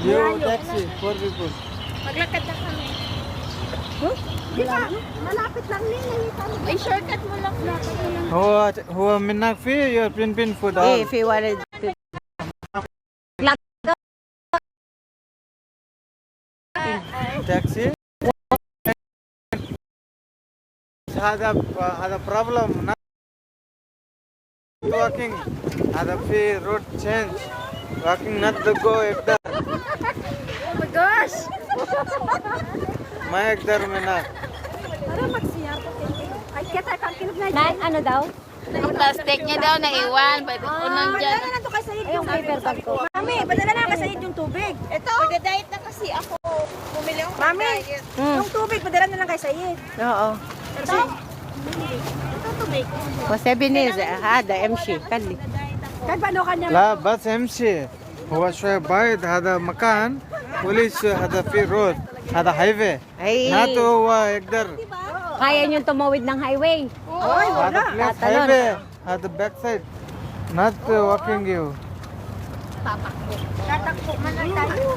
Speaker 4: You taxi, 4 people.
Speaker 6: Maglakad na kami.
Speaker 1: Malapit lang nila.
Speaker 6: Ay, shortcut mo lang.
Speaker 4: Who are minak fi, your pin food all.
Speaker 2: Eh, fi walid.
Speaker 4: Taxi? Had a problem. Not walking. Had a fee road change. Walking not to go ekdar.
Speaker 1: Oh my gosh!
Speaker 4: My ekdar minak.
Speaker 1: Para magsiyap. Ay, kaya tayo kang kinag na
Speaker 2: Na, ano daw?
Speaker 6: Yung plastic niya daw naiwan. Bakit unang dyan?
Speaker 1: Padala na to kay Sayid
Speaker 2: Ay, yung paper bag ko.
Speaker 1: Mami, padala na kay Sayid yung tubig.
Speaker 6: Ito, magda-diet na kasi ako. Bumili ako ng
Speaker 1: Mami,
Speaker 6: diet.
Speaker 1: yung tubig, padala na lang kay Sayid.
Speaker 2: Oo.
Speaker 1: Ito? Ito tubig.
Speaker 2: Wasebiniz, hada, MC, kali.
Speaker 1: Kahit paano kanya.
Speaker 4: La bus MC. Who should buy had a makan. Police had a fee road. Had a highway.
Speaker 2: Ay,
Speaker 4: Not to ekdar.
Speaker 2: kaya niyong tumawid ng highway.
Speaker 1: Oy,
Speaker 4: Had a
Speaker 1: wala.
Speaker 4: place
Speaker 2: Tatalon.
Speaker 4: highway. at the backside. Not walking you.
Speaker 1: Tatakbo man lang tayo.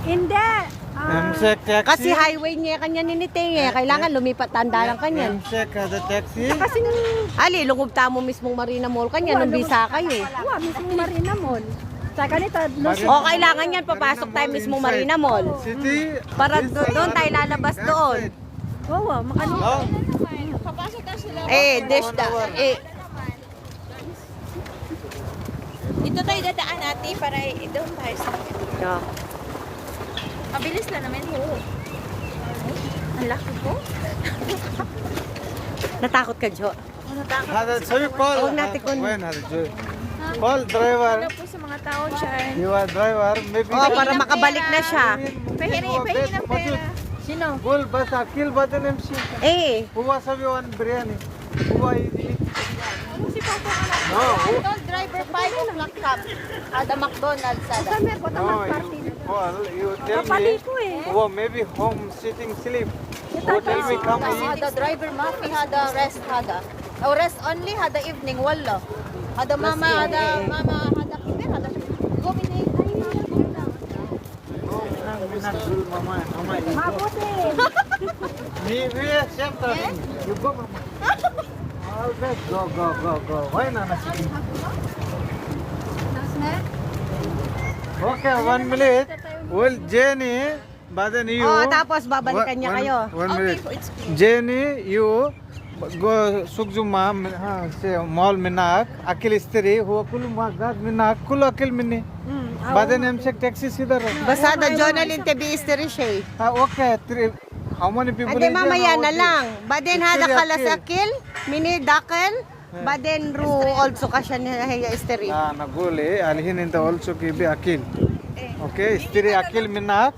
Speaker 6: Hindi.
Speaker 4: MSEC taxi.
Speaker 2: Kasi highway niya kanya ninite eh. Kailangan lumipat tanda lang kanyan.
Speaker 4: MSEC has a taxi.
Speaker 2: Ali, lungub ta mo mismong Marina Mall kanya nung bisa kayo.
Speaker 6: Wa, mismo Marina Mall. Sa ganito,
Speaker 2: O kailangan yan papasok tayo mismong Marina Mall.
Speaker 4: City.
Speaker 2: Para
Speaker 4: this side,
Speaker 2: doon tayo lalabas doon.
Speaker 6: oo, makano.
Speaker 4: Oh,
Speaker 2: Dish da.
Speaker 1: Dito tayo dadaan natin para doon tayo sa...
Speaker 2: No.
Speaker 1: Mabilis lang naman yun. Ang laki ko.
Speaker 2: Natakot ka, Jo.
Speaker 4: so you call.
Speaker 2: Huwag natin kun-
Speaker 4: When has Joy? Call driver.
Speaker 1: Ano po sa mga tao dyan?
Speaker 4: You are driver. Maybe.
Speaker 2: Oh, para makabalik na siya.
Speaker 1: Pahingi ng pera. Sino?
Speaker 4: Gul bas akil badan MC.
Speaker 2: Eh,
Speaker 4: Huwa sabi one biryani. Huwa idi. No.
Speaker 1: Driver 5 o'clock cap. Ada McDonald's ada.
Speaker 4: No. You call. You tell me. Huwa maybe home sitting sleep. Who tell me come eat.
Speaker 1: Hada driver mafi hada rest hada. Oh, rest only hada evening wala. Hada mama hada kiber hada. Go minay.
Speaker 4: Minat gul mama. Mama.
Speaker 6: Mabuti.
Speaker 4: We accept that. You go mama. Always go. Why not? Okay, 1 minute. Well, Jenny, badan you.
Speaker 2: oh, tapos babalikan niya kayo.
Speaker 4: One minute. Jenny, you go Sukjuma, say mall minak, akil istri, huwa kul magad minak, kul akil mini. Badan MSEC taxi sidar.
Speaker 2: Basta da Jonalyn tebi isteri siya.
Speaker 4: Okay, how many people
Speaker 2: Ade
Speaker 4: is there?
Speaker 2: mamaya
Speaker 4: How
Speaker 2: na
Speaker 4: many?
Speaker 2: lang. Baden hada
Speaker 4: Isteri
Speaker 2: kalas
Speaker 4: akil.
Speaker 2: akil, mini dakel, baden ru also kasya niya isteri.
Speaker 4: Naguli, alihin into also kibi akil. Okay, istri akil minak.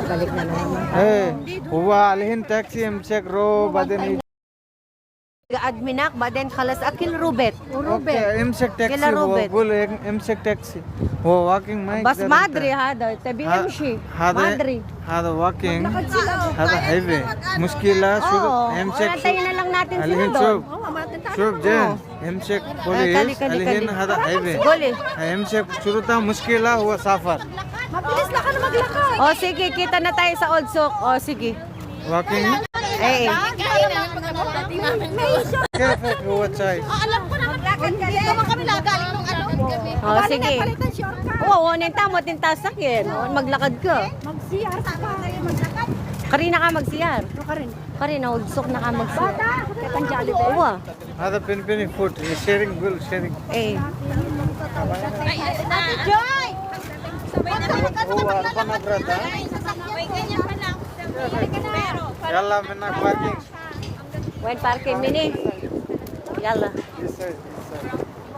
Speaker 2: Balik na naman.
Speaker 4: Huwa alihin taxi MSEC ro badan
Speaker 2: Adminak, baden kalas akil rubet.
Speaker 4: Okay, MSEC taxi
Speaker 2: Kila
Speaker 4: huwa
Speaker 2: Robert.
Speaker 4: gul MSEC taxi. Huwa walking mic.
Speaker 2: Bas madre hada, tebi MC. Madre.
Speaker 4: Hada walking. Hada highway. Muskila shuru
Speaker 2: Oo,
Speaker 4: MSEC.
Speaker 2: antayin na lang natin sila
Speaker 4: Alihin
Speaker 2: doon.
Speaker 4: shub jen. MSEC police.
Speaker 2: kali.
Speaker 4: Alihin hada highway.
Speaker 2: Goli.
Speaker 4: MSEC shuru ta muskila huwa safar.
Speaker 6: Mabilis lang ka na maglakad.
Speaker 2: O sige, kita na tayo sa Old Souk. O sige.
Speaker 4: Walking.
Speaker 2: Eh,
Speaker 4: Cafe huwa chai.
Speaker 1: Alam ko na maglakad ka. Dito man kami lagaling nung ano.
Speaker 2: o sige. Oo, nenta mo tintasakin. Maglakad ka.
Speaker 6: Mag-CR ka pa. Maglakad.
Speaker 2: Karina ka magsiyar. Karina, Old Souk na ka magsiyar.
Speaker 6: Katang Jollibee.
Speaker 2: Oo.
Speaker 4: Hada pin food. Sharing gul sharing.
Speaker 2: Eh,
Speaker 1: Joy!
Speaker 4: Huwa arpana brata.
Speaker 1: May ganyan pa lang.
Speaker 4: Yalla minak walking.
Speaker 2: when parking mini. Yalla.
Speaker 4: This side.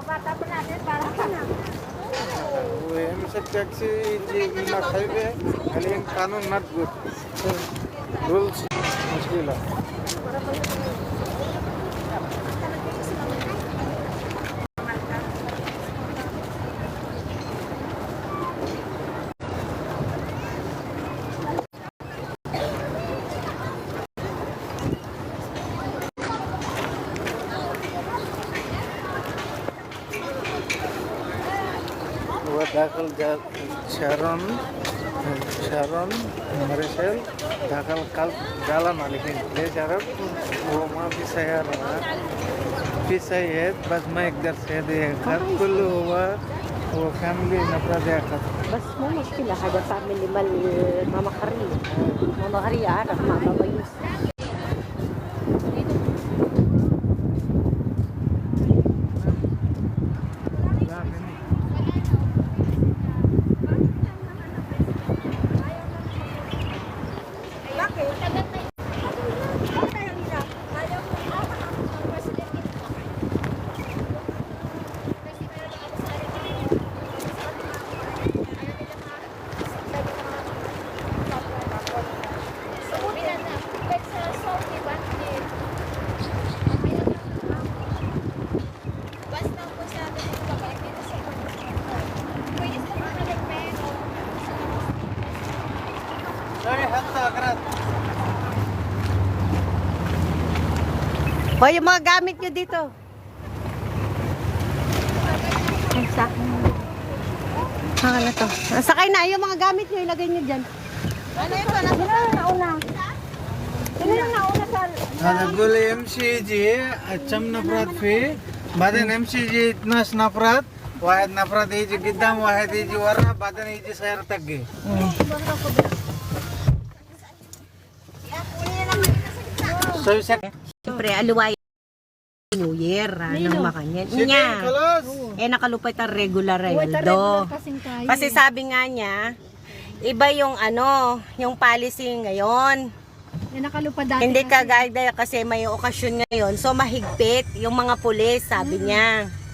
Speaker 6: Bata pa natin para ka na.
Speaker 4: MSEC taxi minak highway. Alihin kanun not good. Rules muskila. Dakal Sharon, Maricel, dakal jalan alihin. Dia Sharon, वो माँ भी सयार बस मैं एक दर से देखा कुल हुआ वो फैमिली नपरा देखा.
Speaker 2: Bas mo, muskila. Hada family mal Mama Kari. Mama Kari, anak, Mama Bayus. O, yung mga gamit nyo dito. Ano to? Sakay na, yung mga gamit nyo, ilagay nyo dyan.
Speaker 4: هذا قول MCG كم نفرات فيه بعدين MCG 12 نفرات واحد نفرات يجي قدام واحد يجي ورا بعدين يجي سيارة تقي
Speaker 2: Siyempre, aluwayan. New Year, ano makanyan. Niya. Nakalupit ang regular do. Kasi sabi nga niya, iba yung yung policy ngayon.
Speaker 1: Nakalupa dati.
Speaker 2: Hindi kagaya kasi may okasyon ngayon. So mahigpit yung mga pulis, sabi niya.